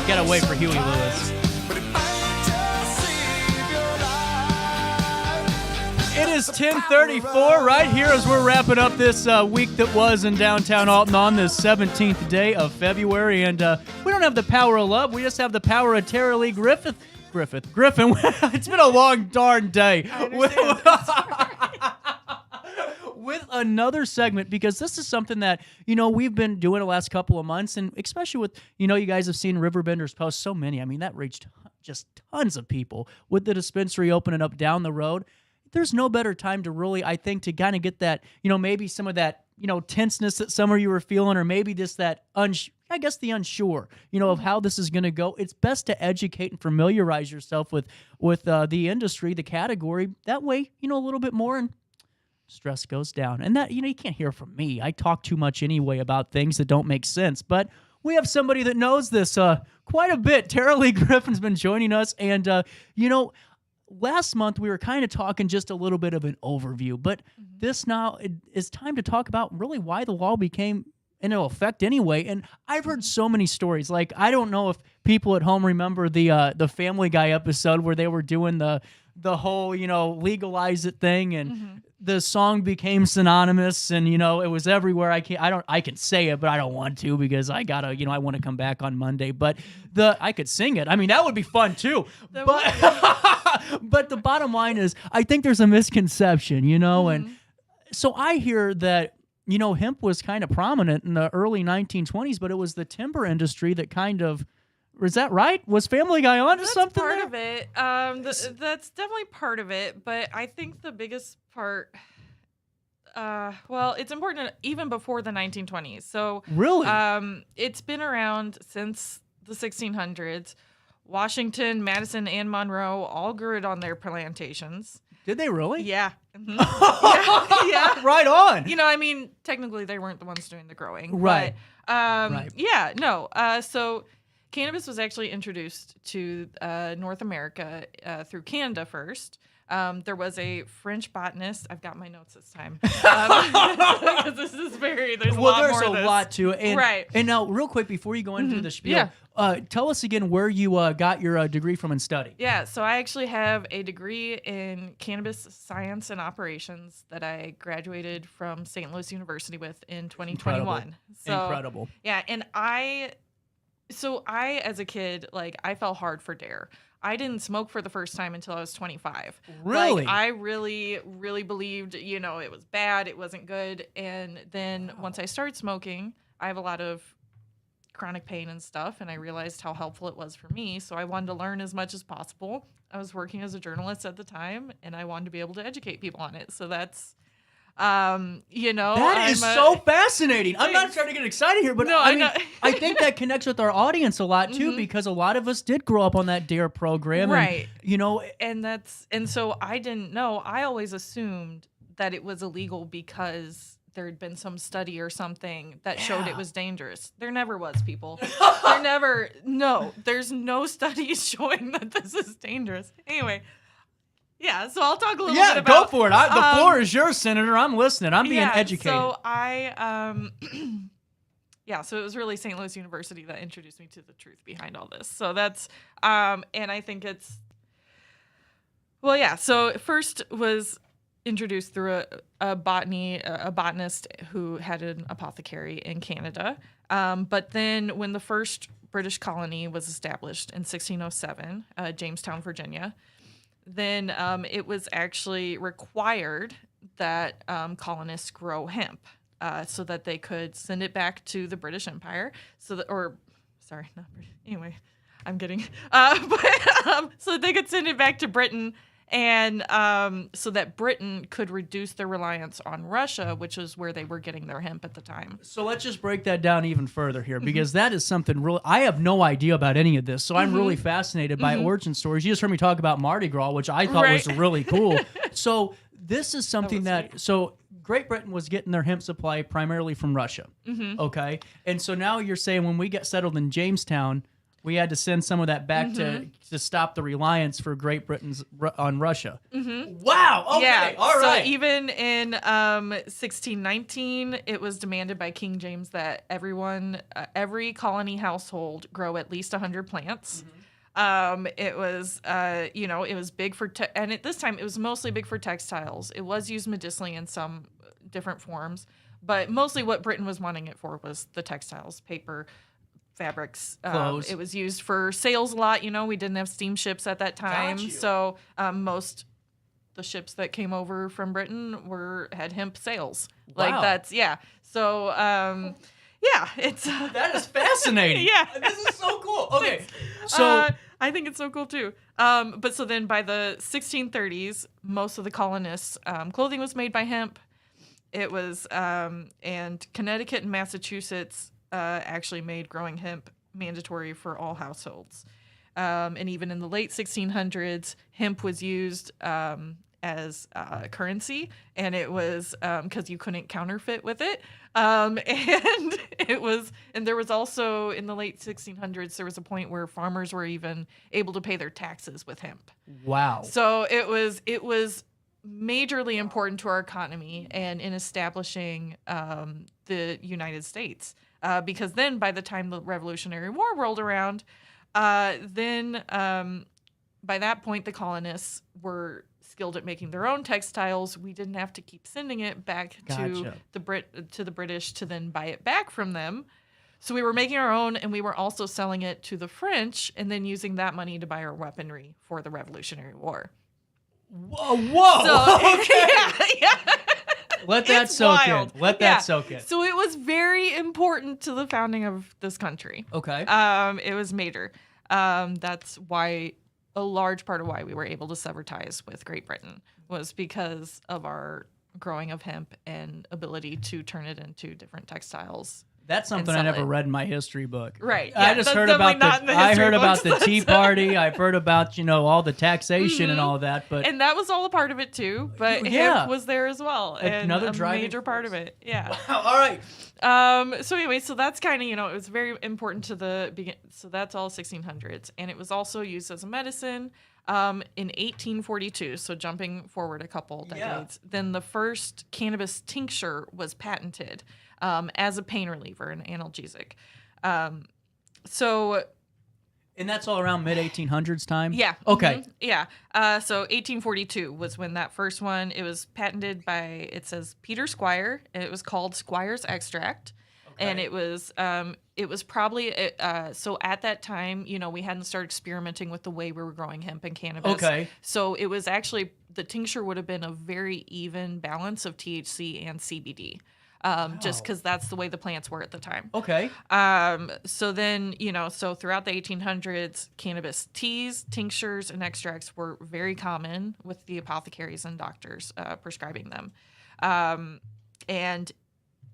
Gotta wait for Huey Lewis. It is 10:34 right here as we're wrapping up this week that was in downtown Alton on this 17th day of February. And we don't have the power of love. We just have the power of Tara Leigh Griffin. It's been a long darn day. With another segment because this is something that, we've been doing the last couple of months, and especially with, you guys have seen Riverbender's post so many. I mean, that reached just tons of people with the dispensary opening up down the road. There's no better time to really, I think, to kind of get that, maybe some of that, tenseness that some of you were feeling, or maybe just that, the unsure, of how this is going to go. It's best to educate and familiarize yourself with the industry, the category. That way, a little bit more, and stress goes down. And that, you can't hear from me. I talk too much anyway about things that don't make sense. But we have somebody that knows this quite a bit. Tara Leigh Griffin's been joining us. And, last month we were kind of talking just a little bit of an overview. But this now is time to talk about really why the law became in effect anyway. And I've heard so many stories. Like, I don't know if people at home remember the Family Guy episode where they were doing the whole, legalize it thing, and the song became synonymous, and it was everywhere. I can say it, but I don't want to because I gotta, I want to come back on Monday. But I could sing it. I mean, that would be fun too. But the bottom line is, I think there's a misconception, and so I hear that hemp was kind of prominent in the early 1920s, but it was the timber industry that kind of. Is that right? Was Family Guy on to something? That's part of it. That's definitely part of it. But I think the biggest part, it's important even before the 1920s. So really, it's been around since the 1600s. Washington, Madison, and Monroe all grew it on their plantations. Did they really? Yeah. Yeah. Right on. Technically they weren't the ones doing the growing. Right. But, right. Yeah, no. So cannabis was actually introduced to North America through Canada first. There was a French botanist. I've got my notes this time. Because this is there's a lot more of this. There's a lot to it. And, right. And now, real quick, before you go into the spiel, tell us again where you got your degree from and study. Yeah, so I actually have a degree in cannabis science and operations that I graduated from St. Louis University with in 2021. Incredible. Yeah, and I, as a kid, I fell hard for dare. I didn't smoke for the first time until I was 25. Really? I really, really believed, it was bad, it wasn't good. And then once I started smoking, I have a lot of chronic pain and stuff, and I realized how helpful it was for me. So I wanted to learn as much as possible. I was working as a journalist at the time, and I wanted to be able to educate people on it. So that's, that is so fascinating. I'm not trying to get excited here, but I think that connects with our audience a lot too, because a lot of us did grow up on that DARE program, right? And, and so I didn't know. I always assumed that it was illegal because there had been some study or something that showed it was dangerous. There never was, people. There's no studies showing that this is dangerous. Anyway. Yeah, so I'll talk a little bit about... Yeah, go for it. The floor is yours, Senator. I'm listening. I'm being educated. So so it was really St. Louis University that introduced me to the truth behind all this. So that's, and I think it's, so it first was introduced through a botanist who had an apothecary in Canada. But then when the first British colony was established in 1607, Jamestown, Virginia, then it was actually required that colonists grow hemp so that they could send it back to the British Empire. So that they could send it back to Britain, and so that Britain could reduce their reliance on Russia, which is where they were getting their hemp at the time. So let's just break that down even further here, because that is something really, I have no idea about any of this, so I'm really fascinated by origin stories. You just heard me talk about Mardi Gras, which I thought was really cool. So this is something so Great Britain was getting their hemp supply primarily from Russia, okay? And so now you're saying when we get settled in Jamestown, we had to send some of that back to stop the reliance for Great Britain's on Russia. Wow. Okay. Yeah. All right. So even in 1619, it was demanded by King James that every colony household grow at least 100 plants. It was, it was big for, and at this time, it was mostly big for textiles. It was used medicinally in some different forms, but mostly what Britain was wanting it for was the textiles, paper, fabrics. It was used for sails a lot. We didn't have steamships at that time. So most the ships that came over from Britain had hemp sails. Wow. Like that's So it's that is fascinating. Yeah, this is so cool. Okay, so I think it's so cool too. But so then by the 1630s, most of the colonists' clothing was made by hemp. It was and Connecticut and Massachusetts actually made growing hemp mandatory for all households. And even in the late 1600s, hemp was used as currency, and it was because you couldn't counterfeit with it. And there was also in the late 1600s, there was a point where farmers were even able to pay their taxes with hemp. Wow. So it was majorly important to our economy and in establishing the United States. Because then by the time the Revolutionary War rolled around, by that point, the colonists were skilled at making their own textiles. We didn't have to keep sending it back to the British to then buy it back from them. So we were making our own, and we were also selling it to the French, and then using that money to buy our weaponry for the Revolutionary War. Whoa! So, Okay. Yeah. Let that soak in. Let that soak in. So it was very important to the founding of this country. Okay. It was major. That's why a large part of why we were able to sever ties with Great Britain was because of our growing of hemp and ability to turn it into different textiles. That's something I never read in my history book. Right. I just heard about the Tea Party. I've heard about, all the taxation and all that, but and that was all a part of it too, but hemp was there as well. Another driving major part of it. Yeah. Wow. All right. So anyway, so that's kind of, it was very important to the begin. So that's all 1600s, and it was also used as a medicine in 1842. So jumping forward a couple decades, then the first cannabis tincture was patented as a pain reliever, an analgesic. And that's all around mid-1800s time? Yeah. Okay. Mm-hmm. Yeah. So 1842 was when that first one, it was patented by, it says Peter Squire, and it was called Squire's Extract. Okay. And it was probably, so at that time, we hadn't started experimenting with the way we were growing hemp and cannabis. Okay. So it was actually, the tincture would have been a very even balance of THC and CBD. Just because that's the way the plants were at the time. Okay. So then, so throughout the 1800s, cannabis teas, tinctures, and extracts were very common with the apothecaries and doctors prescribing them. And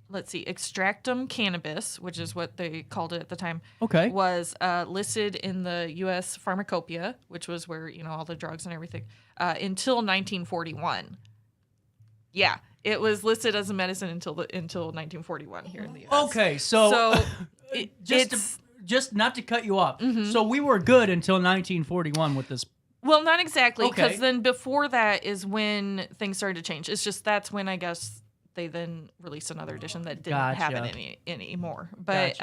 let's see, extractum cannabis, which is what they called it at the time, was listed in the U.S. Pharmacopoeia, which was where, all the drugs and everything, until 1941. Yeah. It was listed as a medicine until 1941 here in the U.S. Okay, so just not to cut you off. Mm-hmm. So we were good until 1941 with this. Well, not exactly, because then before that is when things started to change. It's just that's when I guess they then released another edition that didn't have it anymore. But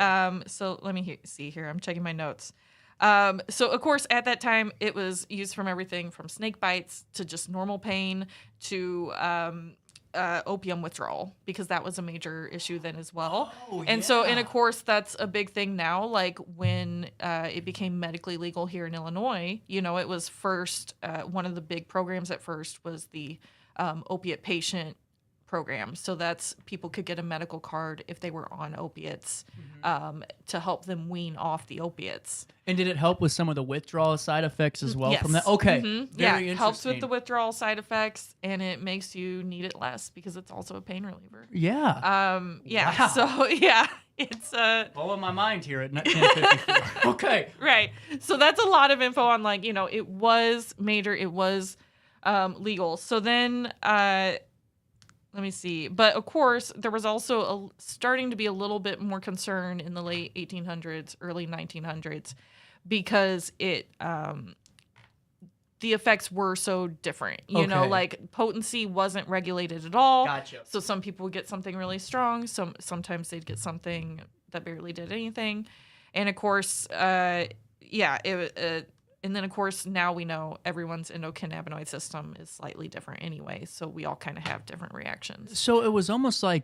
so let me see here. I'm checking my notes. So of course at that time it was used from everything from snake bites to just normal pain to opium withdrawal, because that was a major issue then as well. And of course that's a big thing now, like when it became medically legal here in Illinois, it was first one of the big programs at first was the opiate patient program. So that's people could get a medical card if they were on opiates to help them wean off the opiates. And did it help with some of the withdrawal side effects as well from that? Okay. Very interesting. It helps with the withdrawal side effects, and it makes you need it less because it's also a pain reliever. Yeah. Wow. So it's blowing my mind here at 10:54. Okay. Right. So that's a lot of info on it was major, it was legal. So then let me see. But of course, there was also starting to be a little bit more concern in the late 1800s, early 1900s, because the effects were so different. You know, like potency wasn't regulated at all. Gotcha. So some people would get something really strong. Sometimes they'd get something that barely did anything. And of course, and then of course now we know everyone's endocannabinoid system is slightly different anyway, so we all kind of have different reactions. So it was almost like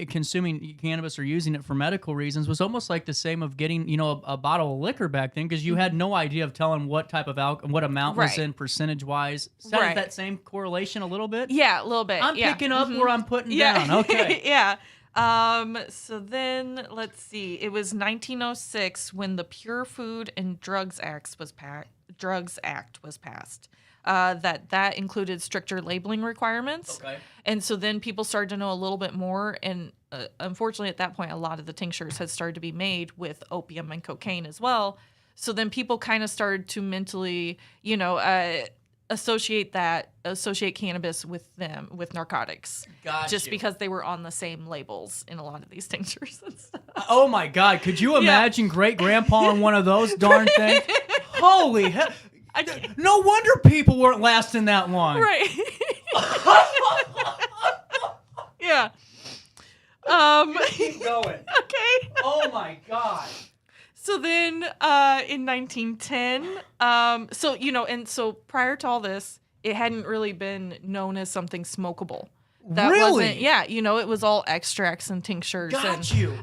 consuming cannabis or using it for medical reasons was almost like the same of getting, a bottle of liquor back then, because you had no idea of telling what type of what amount was in percentage wise. Is that same correlation a little bit? Yeah, a little bit. I'm picking up where I'm putting down. Okay. Yeah. So then let's see. It was 1906 when the Pure Food and Drugs Act was passed. That included stricter labeling requirements. Okay. And so then people started to know a little bit more. And unfortunately, at that point, a lot of the tinctures had started to be made with opium and cocaine as well. So then people kind of started to mentally, associate cannabis with narcotics. Just because they were on the same labels in a lot of these tinctures and stuff. Oh my God. Could you imagine great grandpa on one of those darn things? Holy hell. No wonder people weren't lasting that long. Right. Yeah. Keep going. Okay. Oh my God. So then in 1910, so prior to all this, it hadn't really been known as something smokable. Really? It was all extracts and tinctures. Got you.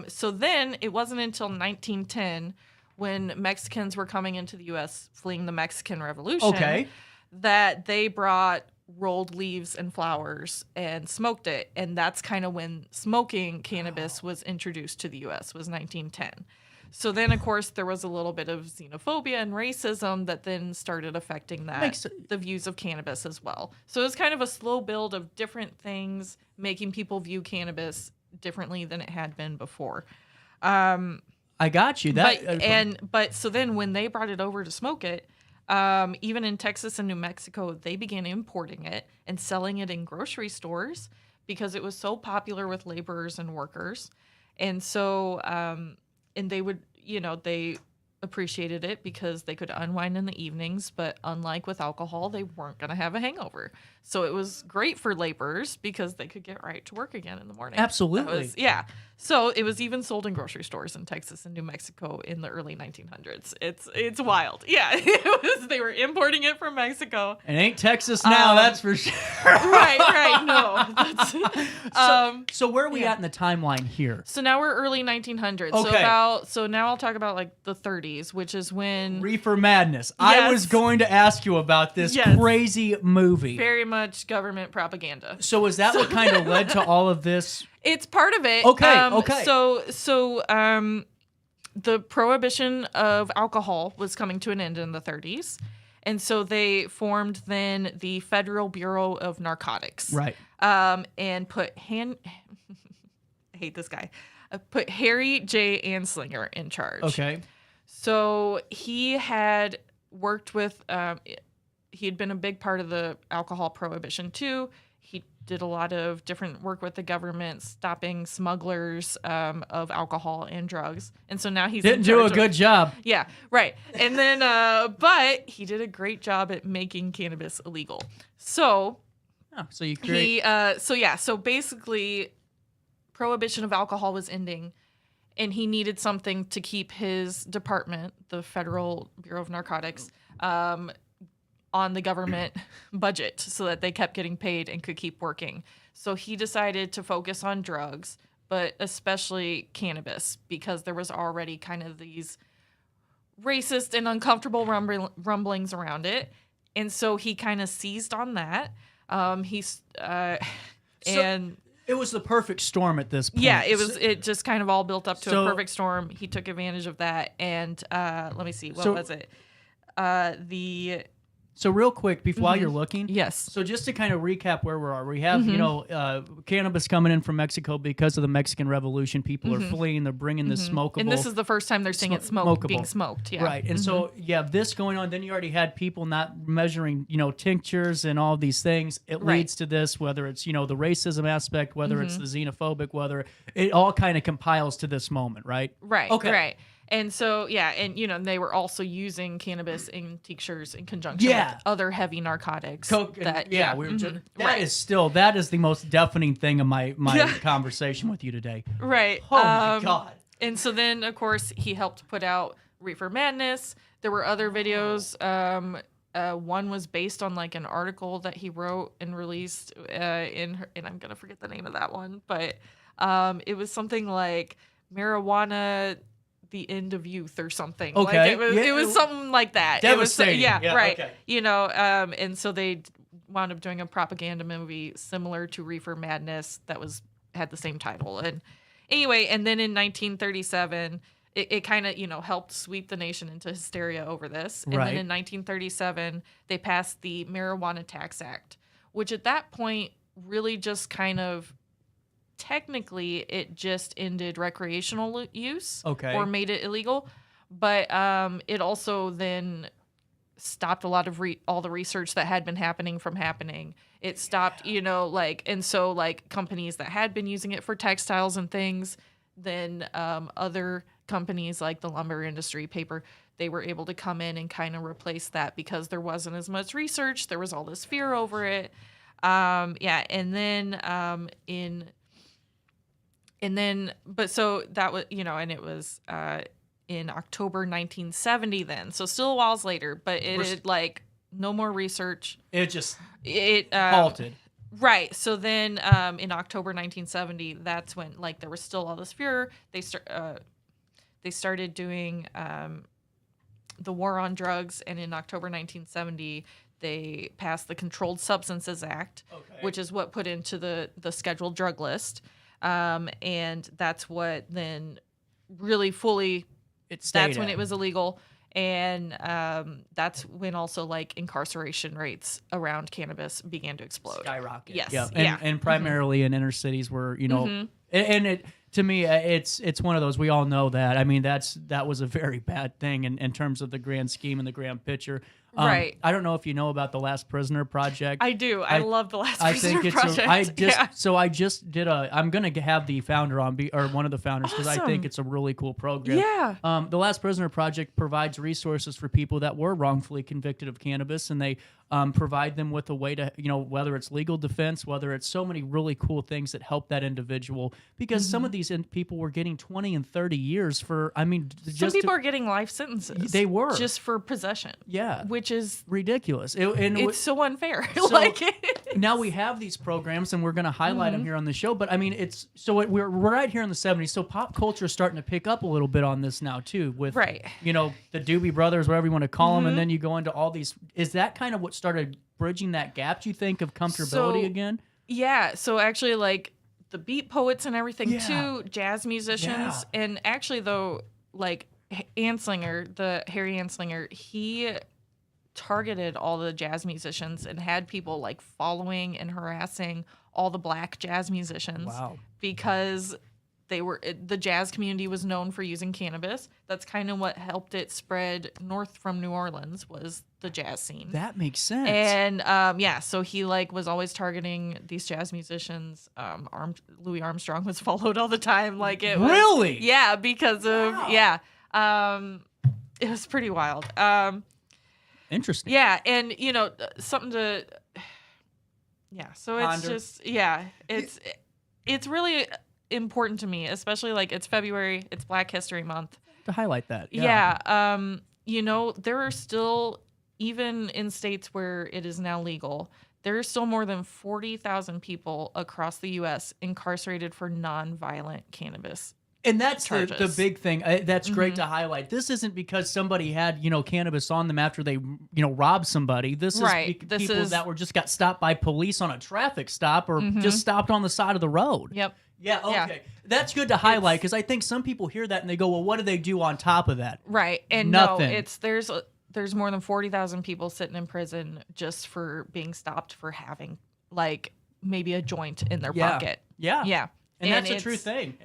So then it wasn't until 1910 when Mexicans were coming into the U.S. fleeing the Mexican Revolution that they brought rolled leaves and flowers and smoked it. And that's kind of when smoking cannabis was introduced to the U.S. was 1910. So then, of course, there was a little bit of xenophobia and racism that then started affecting the views of cannabis as well. So it was kind of a slow build of different things, making people view cannabis differently than it had been before. I got you. But so then when they brought it over to smoke it, even in Texas and New Mexico, they began importing it and selling it in grocery stores because it was so popular with laborers and workers. And so... and they would, they appreciated it because they could unwind in the evenings, but unlike with alcohol, they weren't going to have a hangover. So it was great for laborers because they could get right to work again in the morning. Absolutely. So it was even sold in grocery stores in Texas and New Mexico in the early 1900s. It's wild. Yeah, they were importing it from Mexico. It ain't Texas now, that's for sure. Right, no. So where are we at in the timeline here? So now we're early 1900s. Okay. So now I'll talk about like the 30s, which is when Reefer Madness. Yes. I was going to ask you about this crazy movie. Very much government propaganda. So is that what kind of led to all of this? It's part of it. Okay. So the prohibition of alcohol was coming to an end in the 30s. And so they formed then the Federal Bureau of Narcotics. Right. And put I hate this guy. Put Harry J. Anslinger in charge. Okay. So he had worked with, he had been a big part of the alcohol prohibition too. He did a lot of different work with the government, stopping smugglers of alcohol and drugs. And so now he's didn't do a good job. Yeah, right. And then, but he did a great job at making cannabis illegal. So, so you create. So basically, prohibition of alcohol was ending, and he needed something to keep his department, the Federal Bureau of Narcotics, on the government budget so that they kept getting paid and could keep working. So he decided to focus on drugs, but especially cannabis, because there was already kind of these racist and uncomfortable rumblings around it. And so he kind of seized on that. It was the perfect storm at this point. Yeah, it just kind of all built up to a perfect storm. He took advantage of that. And let me see, what was it? So real quick, while you're looking. Yes. So just to kind of recap where we are, we have, cannabis coming in from Mexico because of the Mexican Revolution. People are fleeing. They're bringing this smokable. And this is the first time they're seeing it being smoked. Yeah. Right. And so you have this going on. Then you already had people not measuring, tinctures and all these things. It leads to this, whether it's, the racism aspect, whether it's the xenophobic, whether it all kind of compiles to this moment, right? Right. Okay. Right. And so, they were also using cannabis in tinctures in conjunction with other heavy narcotics. Coke. That is the most deafening thing of my conversation with you today. Right. Oh my God. And so then, of course, he helped put out Reefer Madness. There were other videos. One was based on like an article that he wrote and released and I'm gonna forget the name of that one, but it was something like marijuana, the end of youth or something. Okay. Like it was something like that. Devastating. It was, right. Okay. You know, and so they wound up doing a propaganda movie similar to Reefer Madness that had the same title. And anyway, and then in 1937, it kind of, helped sweep the nation into hysteria over this. And Right. then in 1937, they passed the Marijuana Tax Act, which at that point really just kind of, technically, it just ended recreational use. Okay. Or made it illegal. But it also then stopped a lot of all the research that had been happening from happening. It stopped, and so companies that had been using it for textiles and things, then other companies like the lumber industry, paper, they were able to come in and kind of replace that because there wasn't as much research. There was all this fear over it. And then, but so that was, and it was in October 1970 then. So still a while later, but it had no more research. It halted. Right. So then in October 1970, that's when there was still all this fear. They started doing the war on drugs, and in October 1970, they passed the Controlled Substances Act, which is what put into the scheduled drug list. And that's what then really fully, that's when it was illegal. And that's when also incarceration rates around cannabis began to explode. Skyrocket. Yes. Yeah. And primarily in inner cities where, and it, to me, it's one of those, we all know that. I mean, that was a very bad thing in terms of the grand scheme and the grand picture. Right. I don't know if you know about the Last Prisoner Project. I do. I love the Last Prisoner Project. So I just did I'm going to have the founder on, or one of the founders, because I think it's a really cool program. Yeah. The Last Prisoner Project provides resources for people that were wrongfully convicted of cannabis, and they provide them with a way to, whether it's legal defense, whether it's so many really cool things that help that individual, because some of these people were getting 20 and 30 years for, some people are getting life sentences. They were. Just for possession. Yeah. Which is ridiculous. It's so unfair. So now we have these programs, and we're going to highlight them here on the show. But we're right here in the 70s. So pop culture is starting to pick up a little bit on this now too, with the Doobie Brothers, whatever you want to call them, and then you go into all these. Is that kind of what started bridging that gap? Do you think of comfortability again? Yeah. So actually, the beat poets and everything too, jazz musicians, and actually though, Anslinger, the Harry Anslinger, he targeted all the jazz musicians and had people following and harassing all the black jazz musicians. Wow. Because the jazz community was known for using cannabis. That's kind of what helped it spread north from New Orleans, was the jazz scene. That makes sense. And so he was always targeting these jazz musicians. Louis Armstrong was followed all the time. Really? Yeah, because of it was pretty wild. Interesting. Yeah, and something to so it's Ponder. just it's really important to me, especially it's February, it's Black History Month, to highlight that. There are still, even in states where it is now legal, there are still more than 40,000 people across the U.S. incarcerated for non-violent cannabis. And that's the big thing. That's great to highlight. This isn't because somebody had, cannabis on them after they, robbed somebody. This is people that just got stopped by police on a traffic stop, or just stopped on the side of the road. Yep. Yeah, okay. Yeah. That's good to highlight, because I think some people hear that and they go, well, what do they do on top of that? Right. And nothing. There's more than 40,000 people sitting in prison just for being stopped for having maybe a joint in their pocket. Yeah. Yeah. And that's a true thing.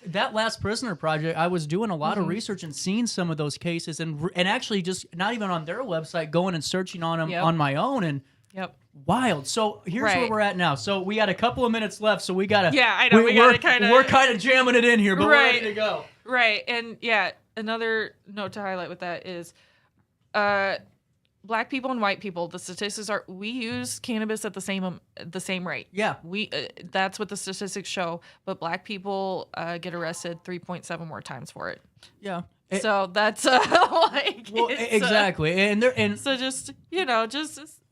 That Last Prisoner Project, I was doing a lot of research and seeing some of those cases, and actually just not even on their website, going and searching on them on my own, and wild. So here's where we're at now. So we got a couple of minutes left, so we gotta. Yeah, I know. We're kind of jamming it in here, but we're ready to go. Right, and another note to highlight with that is, Black people and white people, the statistics are, we use cannabis at the same rate. Yeah. That's what the statistics show, but Black people get arrested 3.7 more times for it. Yeah. So that's like exactly, and so just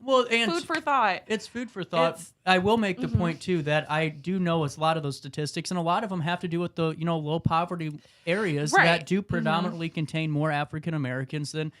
food for thought. It's food for thought. I will make the point too that I do know a lot of those statistics, and a lot of them have to do with the low poverty areas that do predominantly contain more African Americans than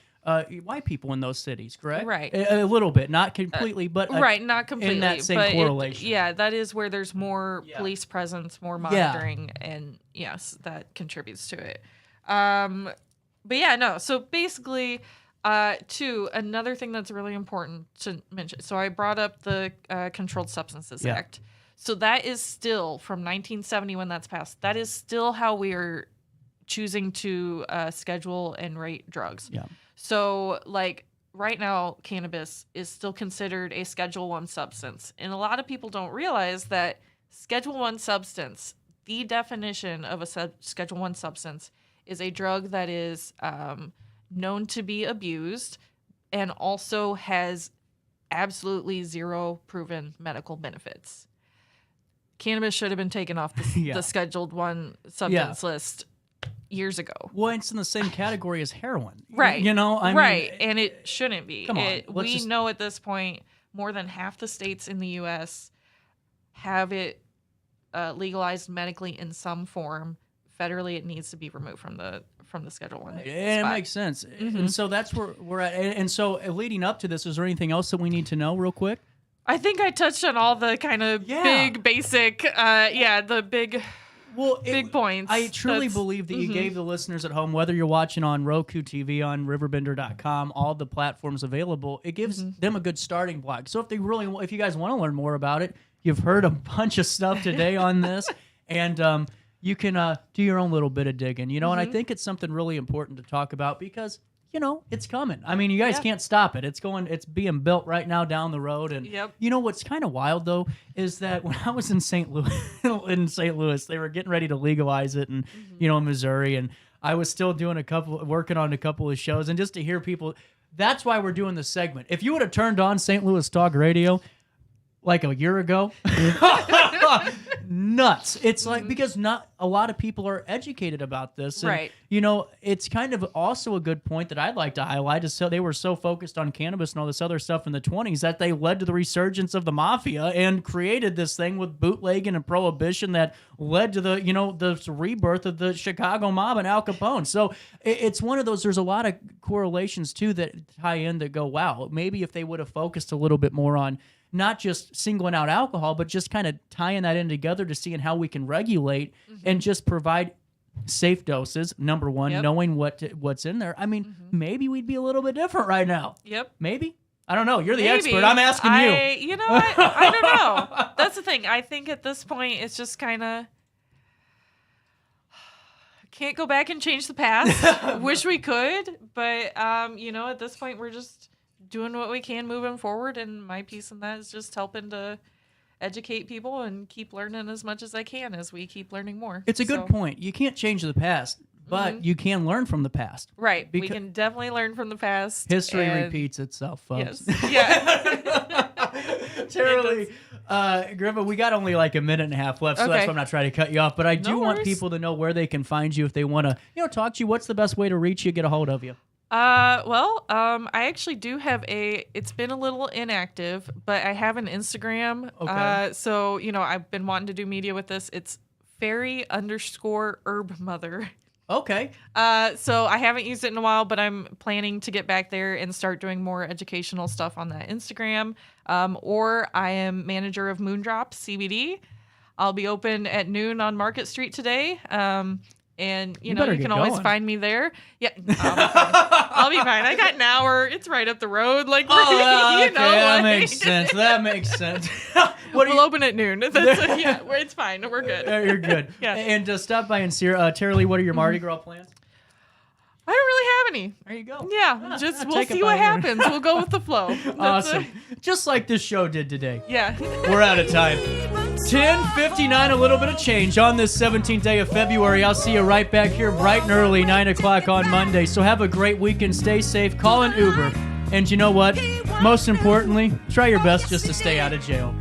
white people in those cities. Correct? Right. A little bit, not completely, but not completely. In that same correlation. That is where there's more police presence, more monitoring, and yes, that contributes to it. So basically, another thing that's really important to mention. So I brought up the Controlled Substances Act. So that is still from 1970 when that's passed. That is still how we are choosing to schedule and rate drugs. Yeah. So like right now, cannabis is still considered a Schedule I substance. And a lot of people don't realize that Schedule I substance, the definition of a Schedule I substance, is a drug that is known to be abused and also has absolutely zero proven medical benefits. Cannabis should have been taken off the Scheduled I substance list years ago. Well, it's in the same category as heroin. Right. I mean, and it shouldn't be. Come on. We know at this point more than half the states in the U.S. have it legalized medically in some form. Federally, it needs to be removed from the Schedule I. And it makes sense. And so that's where we're at. And so leading up to this, is there anything else that we need to know real quick? I think I touched on all the kind of big, basic, the big points. I truly believe that you gave the listeners at home, whether you're watching on Roku TV, on RiverBender.com, all the platforms available, it gives them a good starting block. So if you guys want to learn more about it, you've heard a bunch of stuff today on this, and you can do your own little bit of digging, and I think it's something really important to talk about because, it's coming. I mean, you guys can't stop it. It's being built right now down the road. And what's kind of wild though is that when I was in St. Louis, they were getting ready to legalize it, and Missouri, and I was still working on a couple of shows, and just to hear people, that's why we're doing this segment. If you would have turned on St. Louis Talk Radio like a year ago, nuts. It's like, because not a lot of people are educated about this. And, right. It's kind of also a good point that I'd like to highlight is they were so focused on cannabis and all this other stuff in the 1920s that they led to the resurgence of the mafia and created this thing with bootlegging and prohibition that led to the rebirth of the Chicago mob and Al Capone. So it's one of those, there's a lot of correlations too that tie in that go, wow, maybe if they would have focused a little bit more on not just singling out alcohol, but just kind of tying that in together to seeing how we can regulate and just provide safe doses. Number one, knowing what's in there. I mean, maybe we'd be a little bit different right now. Yep. Maybe. I don't know. You're the expert. I'm asking you. You know what? I don't know. That's the thing. I think at this point, it's just kind of can't go back and change the past. Wish we could, but at this point, we're just doing what we can moving forward, and my piece in that is just helping to educate people and keep learning as much as I can as we keep learning more. It's a good point. You can't change the past, but you can learn from the past. Right. We can definitely learn from the past. History repeats itself, folks. Yes. Yeah. Tara Leigh, Griffin, we got only like a minute and a half left, so that's why I'm not trying to cut you off, but I do want people to know where they can find you if they want to, talk to you. What's the best way to reach you, get a hold of you? I actually do have it's been a little inactive, but I have an Instagram. Okay. So, I've been wanting to do media with this. It's fairy_herb_mother. Okay. So I haven't used it in a while, but I'm planning to get back there and start doing more educational stuff on that Instagram. Or I am manager of Moondrop CBD. I'll be open at noon on Market Street today. And, you can always find me there. Yeah, I'll be fine. I got an hour. It's right up the road. That makes sense. That makes sense. We'll open at noon. It's fine. We're good. You're good. Yeah. And stop by and see her. Tara Leigh, what are your Mardi Gras plans? I don't really have any. There you go. Yeah, we'll see what happens. We'll go with the flow. Awesome. Just like this show did today. Yeah. We're out of time. 10:59, a little bit of change on this 17th day of February. I'll see you right back here bright and early, 9 o'clock on Monday. So have a great weekend. Stay safe. Call an Uber. And you know what? Most importantly, try your best just to stay out of jail.